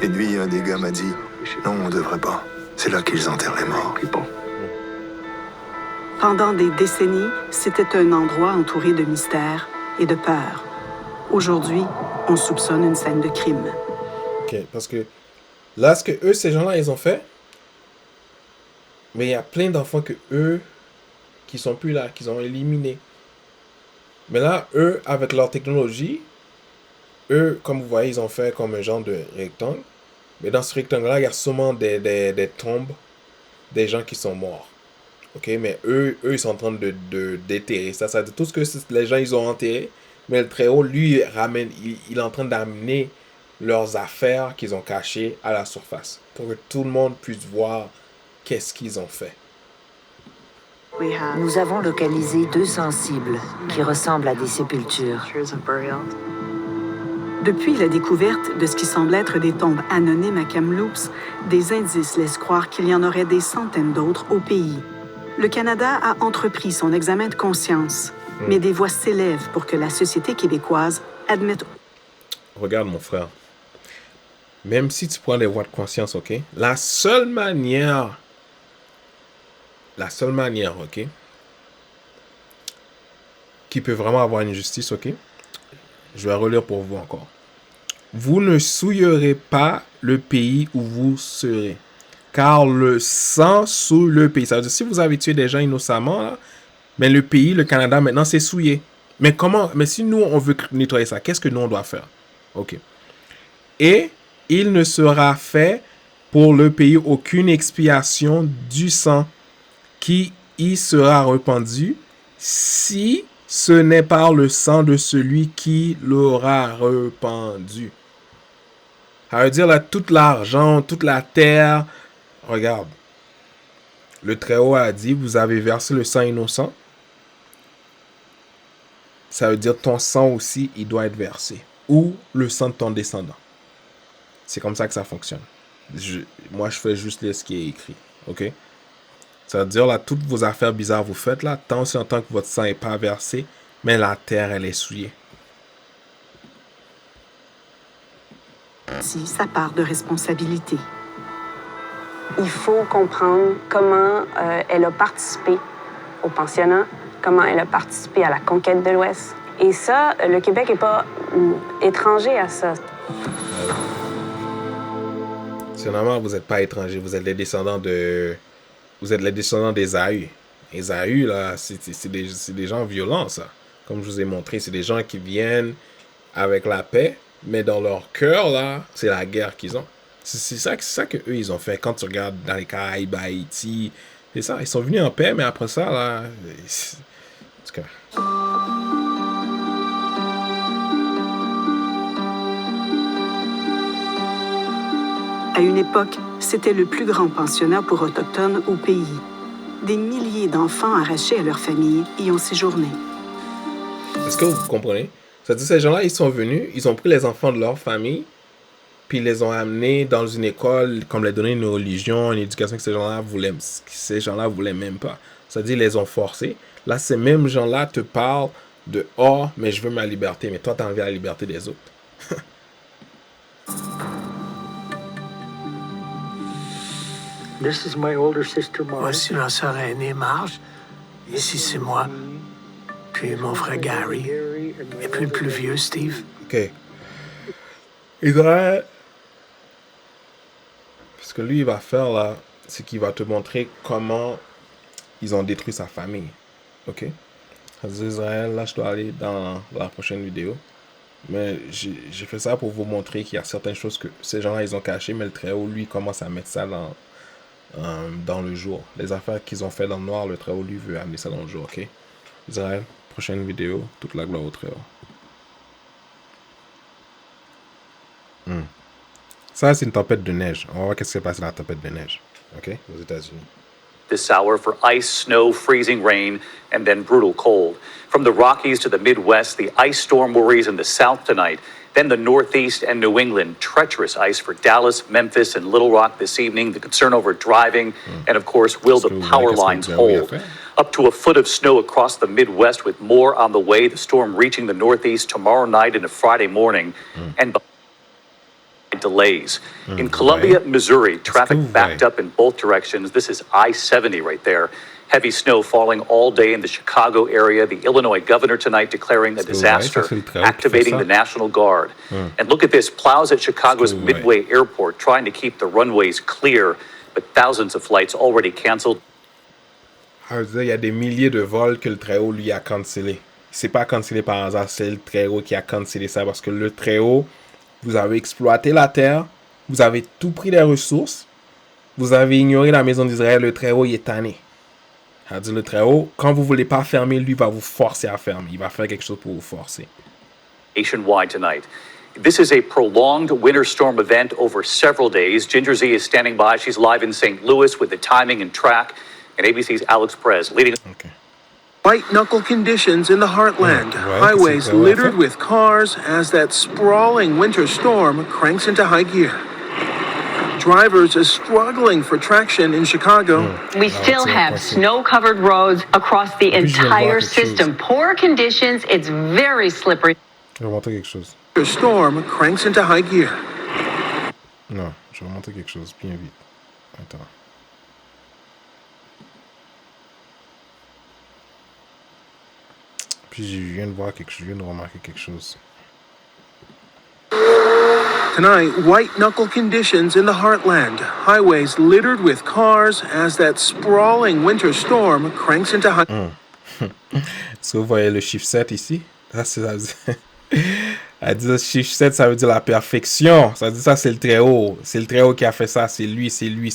Et nuit, un des gars m'a dit « Non, on devrait pas. C'est là qu'ils enterrent les morts. » Pendant des décennies, c'était un endroit entouré de mystères et de peur. Aujourd'hui, on soupçonne une scène de crime. Ok, parce que là, ce que eux, ces gens-là, ils ont fait, mais il y a plein d'enfants que eux, qui sont plus là, qu'ils ont éliminés. Mais là, eux, avec leur technologie, eux, comme vous voyez, ils ont fait comme un genre de rectangle. Mais dans ce rectangle-là, il y a sûrement des tombes des gens qui sont morts. Ok, mais eux, ils sont en train de déterrer ça. Ça dit tout ce que les gens, ils ont enterré. Mais le Très-Haut, lui, il est en train d'amener leurs affaires qu'ils ont cachées à la surface. Pour que tout le monde puisse voir qu'est-ce qu'ils ont fait. Nous avons localisé 200 cibles qui ressemblent à des sépultures. Depuis la découverte de ce qui semble être des tombes anonymes à Kamloops, des indices laissent croire qu'il y en aurait des centaines d'autres au pays. Le Canada a entrepris son examen de conscience, mais des voix s'élèvent pour que la société québécoise admette... Regarde mon frère, même si tu prends les voix de conscience, ok, la seule manière, ok, qui peut vraiment avoir une justice, ok, je vais relire pour vous encore. Vous ne souillerez pas le pays où vous serez, car le sang souille le pays. Ça veut dire, si vous avez tué des gens innocemment, là, mais le pays, le Canada, maintenant, c'est souillé. Mais comment? Mais si nous, on veut nettoyer ça, qu'est-ce que nous, on doit faire? Ok. Et il ne sera fait pour le pays aucune expiation du sang qui y sera répandu si ce n'est par le sang de celui qui l'aura répandu. Ça veut dire là, tout l'argent, toute la terre. Regarde. Le Très-Haut a dit, vous avez versé le sang innocent. Ça veut dire ton sang aussi, il doit être versé. Ou le sang de ton descendant. C'est comme ça que ça fonctionne. Moi, je fais juste ce qui est écrit. Ok? Ça veut dire là, toutes vos affaires bizarres vous faites là, tant aussi longtemps que votre sang n'est pas versé, mais la terre, elle est souillée. Si sa part de responsabilité. Il faut comprendre comment elle a participé au pensionnat, comment elle a participé à la conquête de l'Ouest. Et ça, le Québec n'est pas étranger à ça. C'est normal, vous n'êtes pas étranger, vous êtes les descendants de... Vous êtes les descendants d'Ésaü. Ésaü, là, c'est des gens violents, ça. Comme je vous ai montré, c'est des gens qui viennent avec la paix, mais dans leur cœur, là, c'est la guerre qu'ils ont. C'est ça que eux ils ont fait. Quand tu regardes dans les Caraïbes, Haïti, c'est ça. Ils sont venus en paix, mais après ça, là... À une époque, c'était le plus grand pensionnat pour Autochtones au pays. Des milliers d'enfants arrachés à leur famille y ont séjourné. Est-ce que vous comprenez? C'est-à-dire, ces gens-là, ils sont venus, ils ont pris les enfants de leur famille, puis ils les ont amenés dans une école, comme les donner une religion, une éducation que ces gens-là voulaient même pas. C'est-à-dire, ils les ont forcés. Là, ces mêmes gens-là te parlent de « Oh, mais je veux ma liberté. » Mais toi, tu as envie de la liberté des autres. This is my older sister, Marge. Voici ma sœur aînée, Marge. Ici, c'est moi. Puis mon frère Gary. Et puis le plus vieux, Steve. OK. Israël, ce que lui, il va faire là, c'est qu'il va te montrer comment ils ont détruit sa famille. OK? Israël, là, je dois aller dans la prochaine vidéo. Mais j'ai fait ça pour vous montrer qu'il y a certaines choses que ces gens-là, ils ont cachées, mais le Très-Haut, lui, commence à mettre ça dans le jour. Les affaires qu'ils ont fait dans le noir, le Très-Haut, lui, veut amener ça dans le jour. OK? Israël, prochaine vidéo, toute la gloire au Très-Haut. Ça, c'est une tempête de neige. On va voir qu'est-ce qui s'est passé dans la tempête de neige. OK? Aux États-Unis. This hour for ice, snow, freezing rain, and then brutal cold. From the Rockies to the Midwest, the ice storm worries in the South tonight. Then the Northeast and New England, treacherous ice for Dallas, Memphis, and Little Rock this evening. The concern over driving, and of course, will the power lines hold? Up to a foot of snow across the Midwest with more on the way. The storm reaching the Northeast tomorrow night into Friday morning. And delays. In Columbia, Missouri, traffic backed up in both directions. This is I-70 right there. Heavy snow falling all day in the Chicago area. The Illinois governor tonight declaring a disaster, activating the National Guard. And look at this, plows at Chicago's Midway Airport trying to keep the runways clear, but thousands of flights already canceled. Il y a des milliers de vols que le Très-Haut lui a cancellé. C'est pas cancellé par hasard, c'est le Très-Haut qui a cancellé ça parce que le Très-Haut, vous avez exploité la terre, vous avez tout pris les ressources, vous avez ignoré la maison d'Israël, le Très-Haut, il est tanné. C'est-à-dire le Très-Haut, quand vous ne voulez pas fermer, lui va vous forcer à fermer. Il va faire quelque chose pour vous forcer. Nationwide tonight. This is a prolonged winter storm event over several days. Ginger Z is standing by. She's live in St. Louis with the timing and track. And ABC's Alex Perez leading. Okay. White-knuckle conditions in the heartland. Highways littered with cars as that sprawling winter storm cranks into high gear. Drivers are struggling for traction in Chicago. We still have snow-covered roads across the entire system. Poor conditions, it's very slippery. Je vais montrer quelque chose. The storm cranks into high gear. Non, je vais montrer quelque chose bien vite. Attends. Puis je viens de remarquer quelque chose. Tonight, white-knuckle conditions in the heartland. Highways littered with cars as that sprawling winter storm cranks into high... Est-ce que vous voyez le chiffre 7 ici? Elle dit chiffre 7, ça veut dire la perfection. Ça veut dire ça, c'est le Très-Haut. C'est le Très-Haut qui a fait ça. C'est lui. C'est lui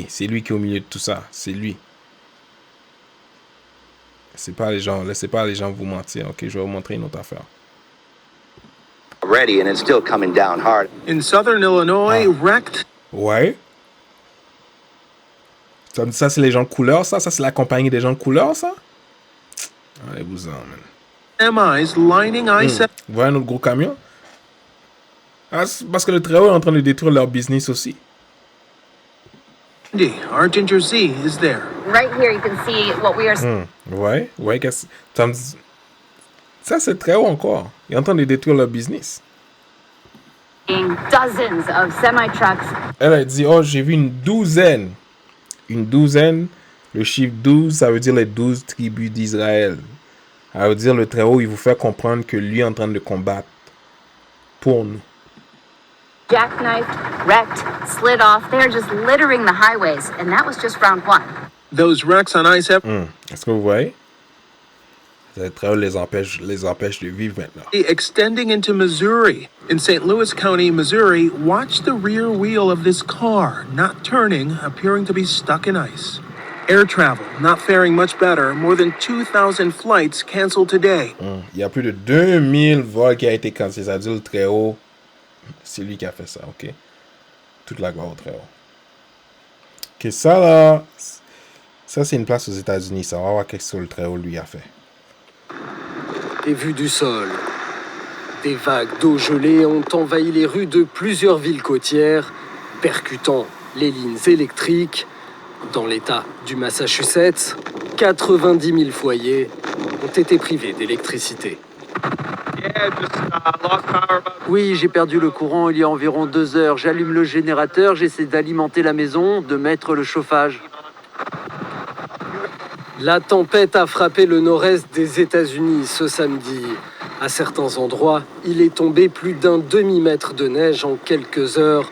qui est au milieu de tout ça. C'est lui. Laissez pas les gens vous mentir. Ok, je vais vous montrer une autre affaire. Ready and it's still coming down hard. In southern Illinois, wrecked. Ouais. Ça, c'est les gens de couleur, ça? Ça, c'est la compagnie des gens de couleur, ça? Allez-vous-en, man. MIs lining I-70. Vous voyez notre gros camion? Parce que le Très-Haut est en train de détruire leur business aussi. Our Ginger Z is there. Right here, you can see what we are. Ouais. Ça, c'est Très-Haut encore. Ils sont en train de détruire leur business. Dozens of semi-trucks. Elle a dit, oh, j'ai vu une douzaine. Une douzaine. Le chiffre 12, ça veut dire les 12 tribus d'Israël. Ça veut dire le Très-Haut, il vous fait comprendre que lui est en train de combattre pour nous. Jackknifed, wrecked, slid off. They're just littering the highways, and that was just round one. Those wrecks on I-70. Est-ce que vous voyez? Le Très-Haut les empêche de vivre maintenant. Extending into Missouri. In St. Louis County, Missouri, watch the rear wheel of this car, not turning, appearing to be stuck in ice. Air travel, not faring much better. More than 2,000 flights canceled today. Il y a plus de 2000 vols qui ont été cancellés. Ça veut dire le Très-Haut, c'est lui qui a fait ça, ok? Toute la gloire au Très-Haut. Ok, ça là, ça c'est une place aux États-Unis. Ça va voir qu'est-ce que le Très-Haut lui a fait. Et vu du sol, des vagues d'eau gelée ont envahi les rues de plusieurs villes côtières, percutant les lignes électriques. Dans l'État du Massachusetts, 90 000 foyers ont été privés d'électricité. Oui, j'ai perdu le courant il y a environ 2 heures. J'allume le générateur, j'essaie d'alimenter la maison, de mettre le chauffage. La tempête a frappé le nord-est des États-Unis ce samedi. À certains endroits, il est tombé plus d'un demi-mètre de neige en quelques heures.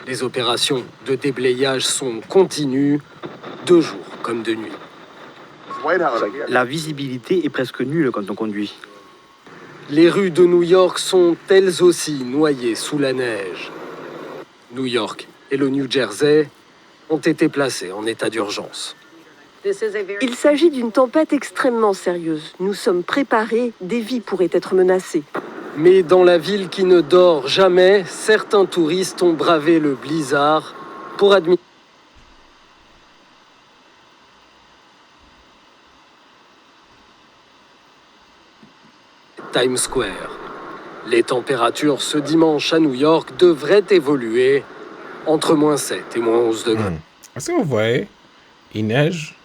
Les opérations de déblayage sont continues, de jour comme de nuit. La visibilité est presque nulle quand on conduit. Les rues de New York sont elles aussi noyées sous la neige. New York et le New Jersey ont été placés en état d'urgence. Il s'agit d'une tempête extrêmement sérieuse. Nous sommes préparés, des vies pourraient être menacées. Mais dans la ville qui ne dort jamais, certains touristes ont bravé le blizzard pour admirer. Times Square. Les températures ce dimanche à New York devraient évoluer entre -7 et -11 degrés. Est-ce que vous voyez, il neige,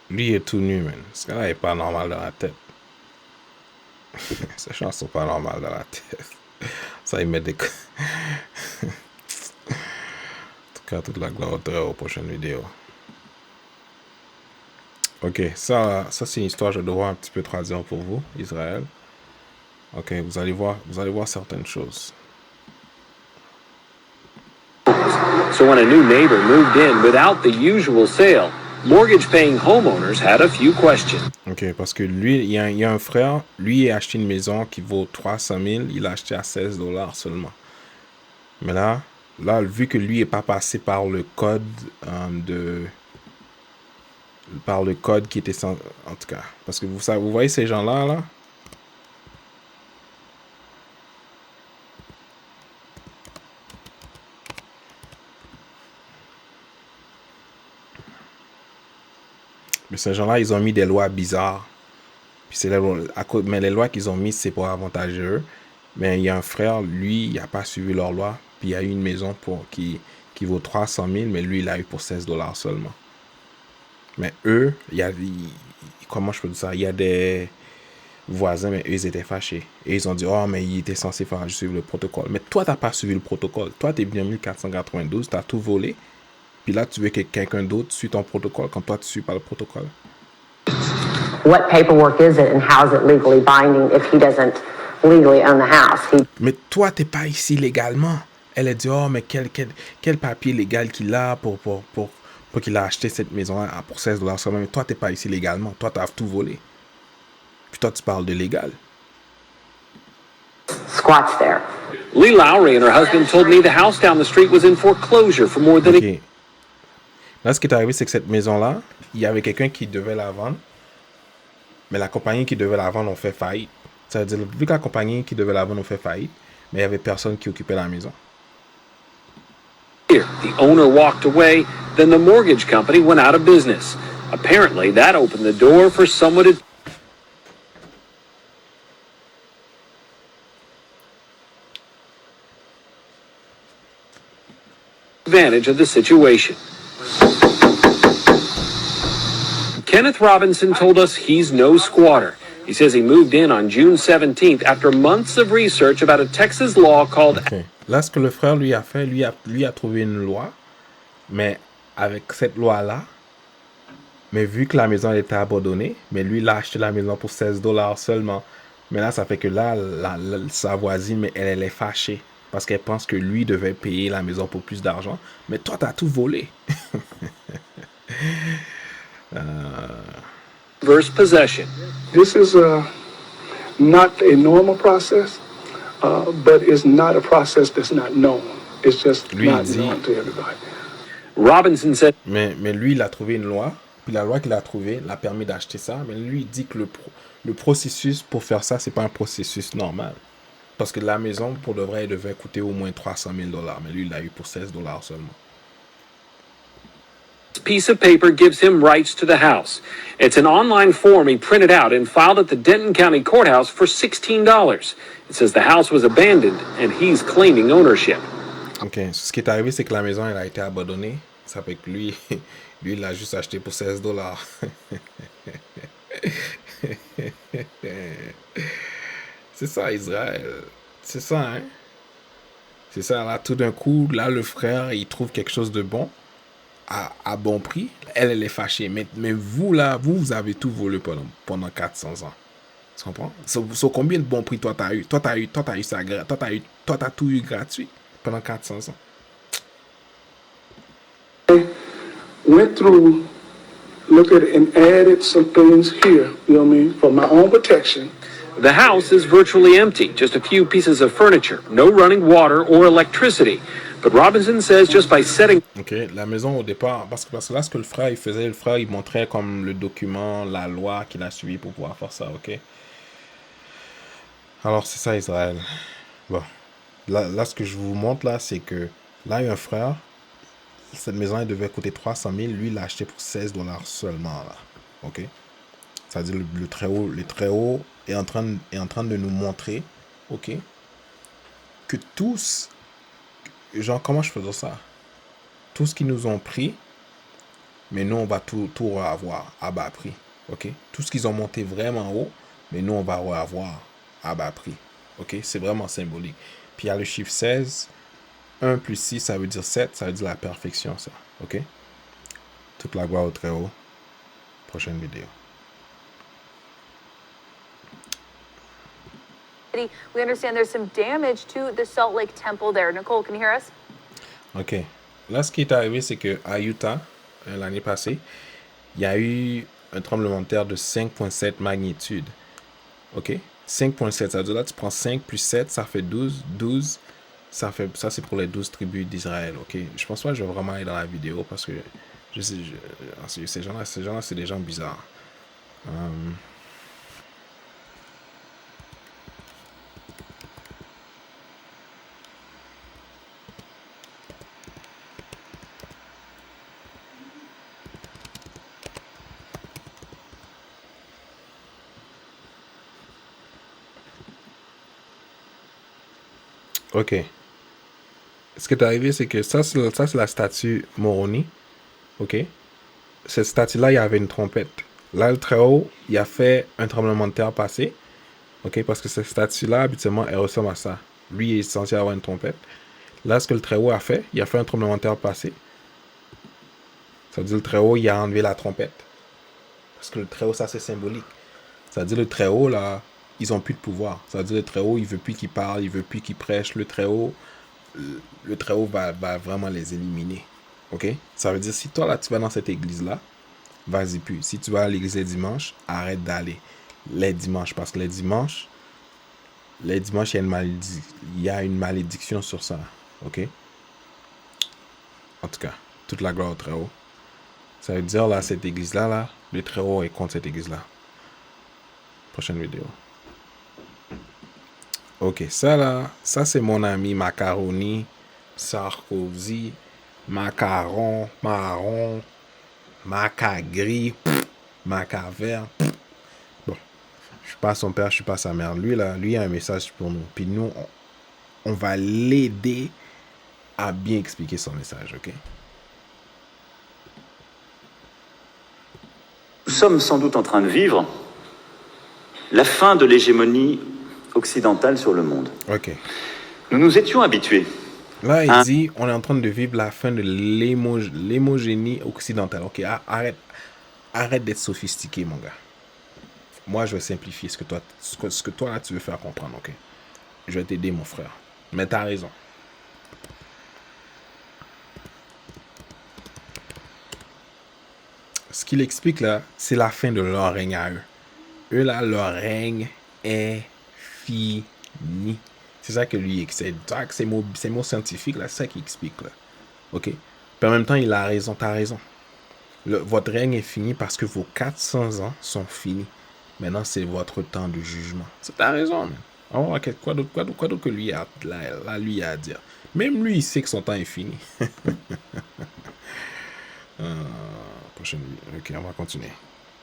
lui est tout nu, man. Ce gars-là est pas normal dans la tête. Ces gens sont pas normales dans la tête. Ça, il met des... En tout cas, toute la gloire aux prochaines vidéos. Ok, ça c'est une histoire, je dois voir un petit peu traduire pour vous, Israël. Ok, vous allez voir certaines choses. So when a new neighbor moved in without the usual sale, mortgage-paying homeowners had a few questions. Ok, parce que lui, il y a un frère, lui a acheté une maison qui vaut 300 000, il l'a acheté à $16 seulement. Mais là, vu que lui n'est pas passé par le code qui était sans... En tout cas, parce que vous voyez ces gens-là, là? Mais ces gens-là, ils ont mis des lois bizarres. Puis c'est mais les lois qu'ils ont mises, c'est pour avantager eux. Mais il y a un frère, lui, il n'a pas suivi leurs lois. Puis il y a eu une maison qui vaut 300 000, mais lui, il l'a eu pour $16 seulement. Mais eux, comment je peux dire ça? Il y a des voisins, mais eux, ils étaient fâchés. Et ils ont dit, oh, mais il était censé suivre le protocole. Mais toi, tu n'as pas suivi le protocole. Toi, tu es venu en 1492, tu as tout volé. Puis là, tu veux que quelqu'un d'autre suit ton protocole quand toi, tu ne suis pas le protocole. What paperwork is it and how is it legally binding if he doesn't legally own the house? Mais toi, tu n'es pas ici légalement. Elle a dit, oh, mais quel papier légal qu'il a pour qu'il a acheté cette maison-là pour $16 seulement. Mais toi, tu n'es pas ici légalement. Toi, tu as tout volé. Puis toi, tu parles de légal. Squats there. Lee Lowry and her husband told me the house down the street was in foreclosure for more than a... Là, ce qui est arrivé, c'est que cette maison-là, il y avait quelqu'un qui devait la vendre, mais la compagnie qui devait la vendre a fait faillite. Ça veut dire, vu que la compagnie qui devait la vendre a fait faillite, mais il n'y avait personne qui occupait la maison. The owner walked away, then the mortgage company went out of business. Apparently, that opened the door for someone to... advantage of the situation. Kenneth Robinson told us he's no squatter. He says he moved in on June 17th after months of research about a Texas law called... Okay. Là, ce que le frère lui a fait, lui a trouvé une loi, mais avec cette loi-là, mais vu que la maison était abandonnée, mais lui, il a acheté la maison pour $16 seulement. Mais là, ça fait que là, sa voisine, mais elle est fâchée. Parce qu'elle pense que lui devait payer la maison pour plus d'argent. Mais toi, tu as tout volé. Reverse possession. This is not a normal process, but it's not a process that's not known. It's just not known to everybody. Robinson said... Mais lui, il a trouvé une loi. Puis la loi qu'il a trouvée l'a permis d'acheter ça. Mais lui, il dit que le processus pour faire ça, c'est pas un processus normal. Parce que la maison, pour de vrai, elle devait coûter au moins 300 000 $. Mais lui, il l'a eu pour 16 $ seulement. This piece of paper gives him rights to the house. It's an online form he printed out and filed at the Denton County Courthouse for $16. It says the house was abandoned and he's claiming ownership. Ok, ce qui est arrivé, c'est que la maison, elle a été abandonnée. Ça fait que lui, il l'a juste acheté pour 16 $. C'est ça, Israël. C'est ça, hein. C'est ça, là, tout d'un coup, là, le frère, il trouve quelque chose de bon, à bon prix. Elle est fâchée. Mais vous, là, vous avez tout volé pendant 400 ans. Tu comprends? Sur combien de bons prix toi, t'as eu? Toi, t'as eu ça, toi, t'as tout eu gratuit pendant 400 ans. Went through, looked at it, and added some things here, you know what I mean, for my own protection. The house is virtually empty, just a few pieces of furniture, no running water or electricity. But Robinson says just by setting... Ok, la maison au départ, parce que là, ce que le frère, il montrait comme le document, la loi qu'il a suivi pour pouvoir faire ça, ok? Alors, c'est ça, Israël. Bon, là, ce que je vous montre, là, c'est que là, il y a un frère, cette maison, elle devait coûter 300 000, lui, il l'a acheté pour 16 $ seulement, là, ok? C'est-à-dire, le Très-Haut est en train de nous montrer, ok, que tous, genre, comment je peux dire ça? Tout ce qu'ils nous ont pris, mais nous, on va tout reavoir à bas prix, ok? Tout ce qu'ils ont monté vraiment haut, mais nous, on va reavoir à bas prix, ok? C'est vraiment symbolique. Puis, il y a le chiffre 16, 1 plus 6, ça veut dire 7, ça veut dire la perfection, ça, ok? Toute la gloire au Très-Haut. Prochaine vidéo. We understand there's some damage to the Salt Lake Temple there. Nicole, can you hear us? Ok. Là, ce qui est arrivé, c'est qu'à Utah, l'année passée, il y a eu un tremblement de terre de 5,7 magnitude. Ok? 5,7. Ça veut dire là, tu prends 5 plus 7, ça fait 12. 12, ça c'est pour les 12 tribus d'Israël. Ok? Je pense pas que je vais vraiment aller dans la vidéo parce que ces gens-là, c'est des gens bizarres. Ok. Ce qui est arrivé, c'est que ça, c'est la statue Moroni. Ok. Cette statue-là, il y avait une trompette. Là, le Très-Haut, il a fait un tremblement de terre passé. Ok. Parce que cette statue-là, habituellement, elle ressemble à ça. Lui, il est censé avoir une trompette. Là, ce que le Très-Haut a fait, il a fait un tremblement de terre passé. Ça veut dire le Très-Haut, il a enlevé la trompette. Parce que le Très-Haut, ça, c'est symbolique. Ça veut dire le Très-Haut, là, ils n'ont plus de pouvoir. Ça veut dire le Très-Haut, il veut plus qu'ils parlent, il veut plus qu'ils prêchent. Le Très-Haut va vraiment les éliminer. Ok? Ça veut dire, si toi, là, tu vas dans cette église-là, vas-y plus. Si tu vas à l'église les dimanches, arrête d'aller les dimanches. Parce que les dimanches, il y a une malédiction sur ça. Ok? En tout cas, toute la gloire au Très-Haut. Ça veut dire, là, cette église-là, là, le Très-Haut est contre cette église-là. Prochaine vidéo. Ok, ça là, ça c'est mon ami Macaroni, Sarkozy, Macaron, Marron, Macagris, Macavert. Bon, je suis pas son père, je suis pas sa mère. Lui là, lui a un message pour nous. Puis nous, on va l'aider à bien expliquer son message, ok? Nous sommes sans doute en train de vivre la fin de l'hégémonie occidentale sur le monde. Ok. Nous nous étions habitués. Là, il dit, on est en train de vivre la fin de l'hémogénie occidentale. Ok, arrête d'être sophistiqué, mon gars. Moi, je vais simplifier ce que toi là, tu veux faire comprendre, ok? Je vais t'aider, mon frère. Mais t'as raison. Ce qu'il explique là, c'est la fin de leur règne à eux. Eux là, leur règne est fini. C'est ça que lui explique. C'est mots scientifiques là, c'est ça qu'il explique là. Ok? Puis en même temps, il a raison, t'as raison. Votre règne est fini parce que vos 400 ans sont finis. Maintenant, c'est votre temps de jugement. T'as raison, man. On va voir quoi d'autre que lui a, lui a à dire. Même lui, il sait que son temps est fini. Prochaine. Ok, on va continuer.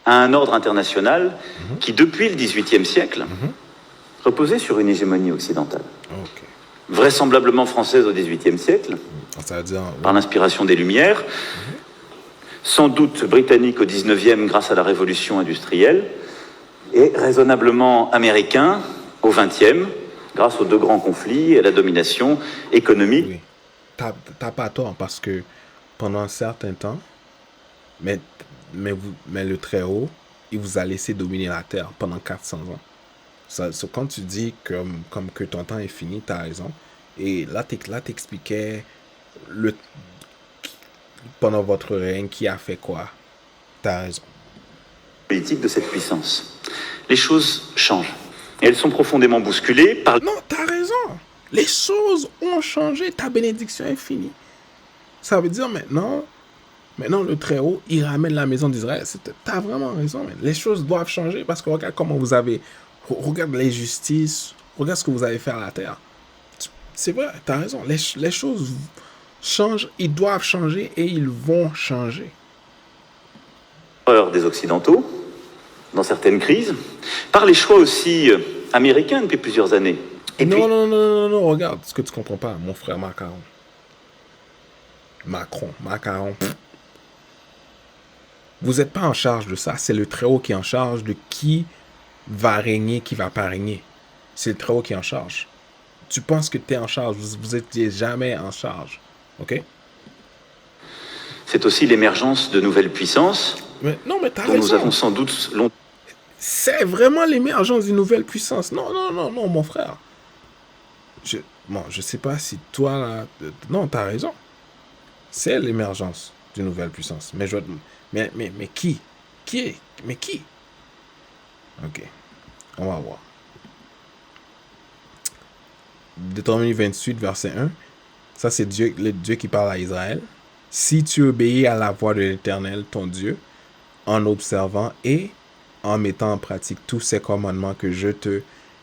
À un ordre international qui, depuis le XVIIIe siècle, reposait sur une hégémonie occidentale. Ok. Vraisemblablement française au XVIIIe siècle, Ça veut dire, par l'inspiration des Lumières, sans doute britannique au XIXe grâce à la révolution industrielle, et raisonnablement américain au XXe grâce aux deux grands conflits et à la domination économique. Oui. T'as pas tort, parce que pendant un certain temps, mais le Très-Haut, il vous a laissé dominer la Terre pendant 400 ans. Quand tu dis comme que ton temps est fini, tu as raison. Et là, t'expliquais pendant votre règne qui a fait quoi. Tu as raison. Politique de cette puissance. Les choses changent. Et elles sont profondément bousculées par... Non, tu as raison. Les choses ont changé. Ta bénédiction est finie. Ça veut dire maintenant, le Très-Haut, il ramène la maison d'Israël. Tu as vraiment raison. Les choses doivent changer parce que regarde comment vous avez... Regarde l'injustice. Regarde ce que vous avez fait à la terre. C'est vrai, tu as raison. Les choses changent, ils doivent changer et ils vont changer. Des Occidentaux, dans certaines crises, par les choix aussi américains depuis plusieurs années. Et non, regarde ce que tu comprends pas, mon frère Macaron. Vous n'êtes pas en charge de ça, c'est le Très-Haut qui est en charge de qui va régner, qui va pas régner. C'est le Très-Haut qui est en charge. Tu penses que tu es en charge, vous n'étiez jamais en charge, ok? C'est aussi l'émergence de nouvelles puissances. Mais t'as raison. Nous avons sans doute longtemps. C'est vraiment l'émergence d'une nouvelle puissance. Non, mon frère. Je sais pas si toi, là... Non, t'as raison. C'est l'émergence d'une nouvelle puissance. Mais qui? Mais qui? Ok. On va voir. Deutéronome 28, verset 1. Ça, c'est le Dieu qui parle à Israël. Si tu obéis à la voix de l'Éternel, ton Dieu, en observant et en mettant en pratique tous ces commandements que je te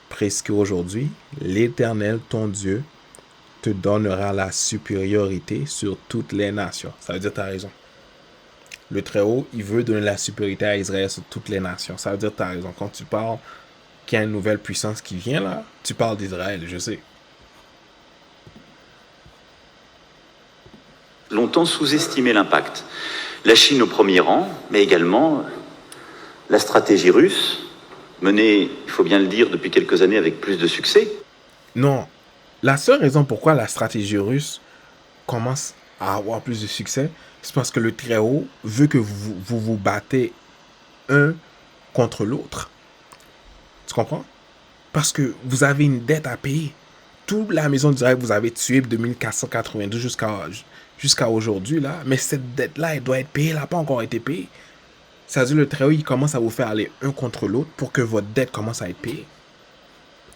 prescris aujourd'hui, l'Éternel, ton Dieu, te donnera la supériorité sur toutes les nations. Ça veut dire que tu as raison. Le Très-Haut, il veut donner la supériorité à Israël sur toutes les nations. Ça veut dire que tu as raison. Quand tu parles qu'il y a une nouvelle puissance qui vient là, tu parles d'Israël, je sais. Longtemps sous-estimé l'impact. La Chine au premier rang, mais également la stratégie russe, menée, il faut bien le dire, depuis quelques années avec plus de succès. Non. La seule raison pourquoi la stratégie russe commence à avoir plus de succès, c'est parce que le Très-Haut veut que vous battez un contre l'autre. Tu comprends? Parce que vous avez une dette à payer. Toute la maison d'Israël, vous avez tué de 1492 jusqu'à aujourd'hui, là. Mais cette dette-là, elle doit être payée. Elle n'a pas encore été payée. C'est-à-dire le Très-Haut, il commence à vous faire aller un contre l'autre pour que votre dette commence à être payée.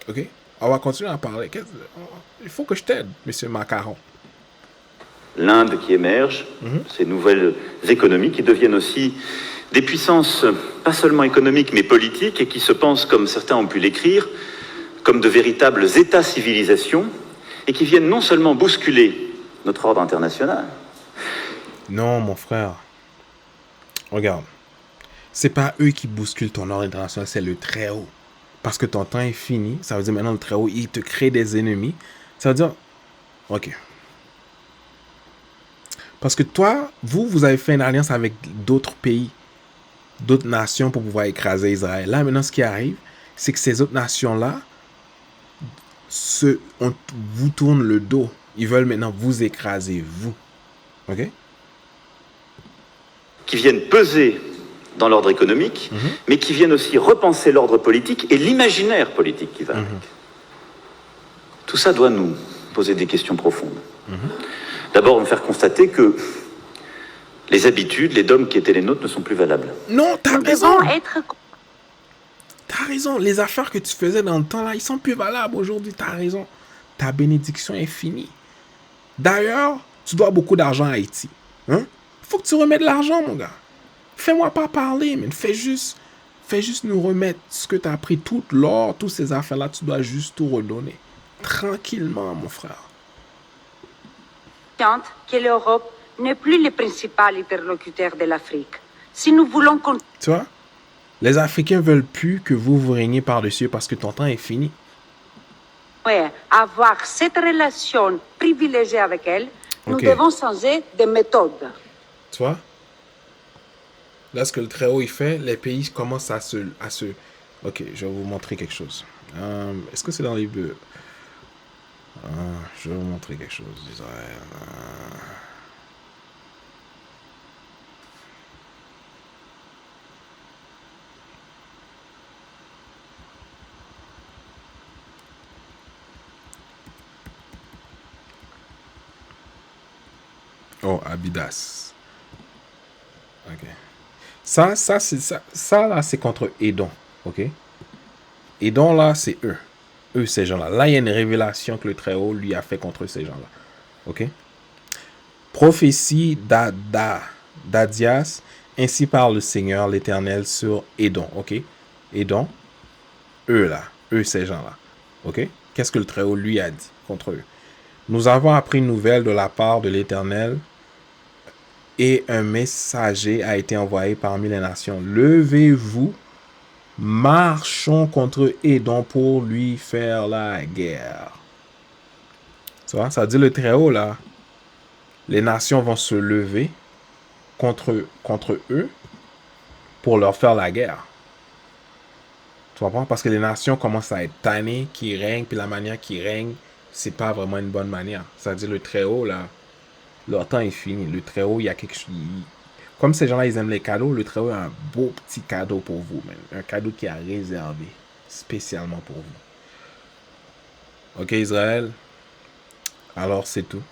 OK? On va continuer à parler. Il faut que je t'aide, monsieur Macaron. L'Inde qui émerge, ces nouvelles économies qui deviennent aussi des puissances, pas seulement économiques, mais politiques, et qui se pensent, comme certains ont pu l'écrire, comme de véritables États-civilisations, et qui viennent non seulement bousculer notre ordre international. Non, mon frère. Regarde. C'est pas eux qui bousculent ton ordre international, c'est le Très-Haut. Parce que ton temps est fini. Ça veut dire maintenant le Très-Haut, il te crée des ennemis. Ça veut dire... Ok. Parce que toi, vous avez fait une alliance avec d'autres pays, d'autres nations pour pouvoir écraser Israël. Là, maintenant, ce qui arrive, c'est que ces autres nations-là vous tournent le dos. Ils veulent maintenant vous écraser, vous. OK? Qui viennent peser dans l'ordre économique, mais qui viennent aussi repenser l'ordre politique et l'imaginaire politique qui va avec. Tout ça doit nous poser des questions profondes. D'abord, me faire constater que les habitudes, les dogmes qui étaient les nôtres ne sont plus valables. Non, t'as raison. T'as raison. Les affaires que tu faisais dans le temps, là, ils sont plus valables aujourd'hui. T'as raison. Ta bénédiction est finie. D'ailleurs, tu dois beaucoup d'argent à Haïti. Hein? Faut que tu remettes de l'argent, mon gars. Fais-moi pas parler, mais fais juste Fais juste nous remettre ce que tu as pris, tout l'or, toutes ces affaires-là, tu dois juste tout redonner. Tranquillement, mon frère. Que l'Europe n'est plus le principal interlocuteur de l'Afrique. Si nous voulons... Tu vois? Les Africains veulent plus que vous régniez par-dessus parce que ton temps est fini. Avoir cette relation privilégiée avec elle, nous devons changer de méthode. Tu vois? Là, ce que le Très-Haut il fait, les pays commencent à se... Ok, je vais vous montrer quelque chose. Est-ce que c'est dans les livres? Je vais vous montrer quelque chose d'Israël. Oh, Abydas. Ok. Ça là, c'est contre Édom. Ok. Édom, là, c'est eux. Eux, ces gens-là. Là, il y a une révélation que le Très-Haut lui a fait contre ces gens-là. Ok. Prophétie d'Adias, ainsi parle le Seigneur, l'Éternel, sur Édom. Ok. Édom. Eux, là. Eux, ces gens-là. Ok. Qu'est-ce que le Très-Haut lui a dit contre eux? Nous avons appris une nouvelle de la part de l'Éternel et un messager a été envoyé parmi les nations. Levez-vous, marchons contre Édom pour lui faire la guerre. Tu vois, ça dit le Très-Haut là. Les nations vont se lever contre eux pour leur faire la guerre. Tu comprends? Parce que les nations commencent à être tannées, qui règnent, puis la manière qu'ils règnent, c'est pas vraiment une bonne manière. C'est-à-dire le Très-Haut, là, leur temps est fini. Le Très-Haut, il y a quelque chose... Comme ces gens-là, ils aiment les cadeaux, le Très-Haut a un beau petit cadeau pour vous, man. Un cadeau qui a réservé spécialement pour vous. Ok, Israël? Alors, c'est tout.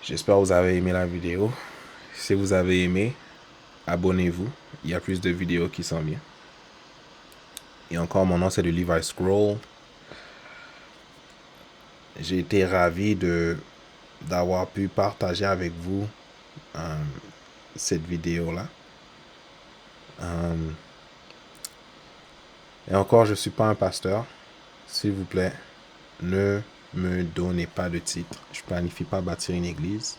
J'espère que vous avez aimé la vidéo. Si vous avez aimé, abonnez-vous. Il y a plus de vidéos qui s'en viennent. Et encore, mon nom, c'est de Levi Scroll. J'ai été ravi d'avoir pu partager avec vous cette vidéo-là. Et encore, je ne suis pas un pasteur. S'il vous plaît, ne me donnez pas de titre. Je ne planifie pas bâtir une église.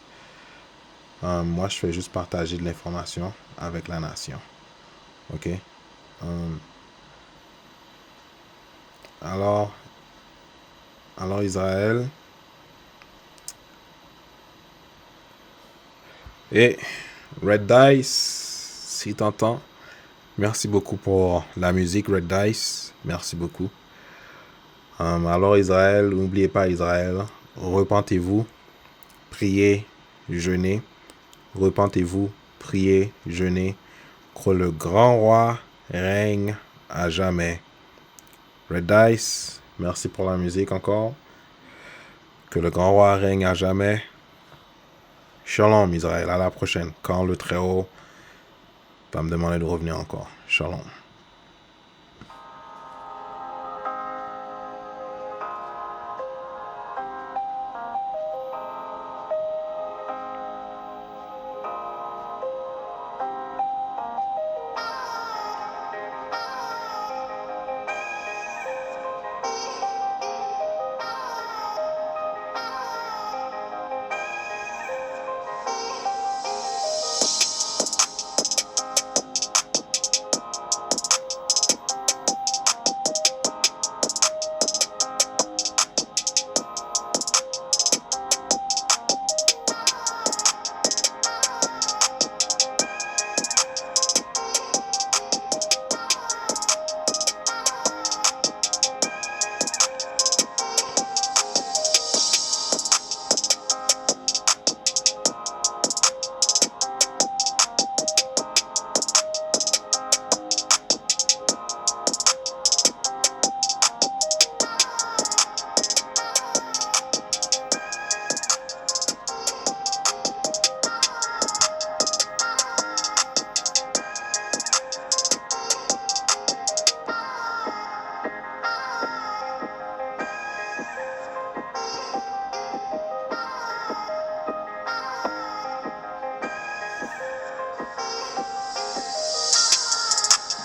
Moi, je fais juste partager de l'information avec la nation. Ok? Alors Israël. Et Red Dice, si t'entends, merci beaucoup pour la musique, Red Dice. Merci beaucoup. Alors Israël, n'oubliez pas Israël, repentez-vous, priez, jeûnez. Repentez-vous, priez, jeûnez, que le grand roi règne à jamais. Red Dice, merci pour la musique encore. Que le grand roi règne à jamais. Shalom Israël, à la prochaine. Quand le Très-Haut va me demander de revenir encore. Shalom.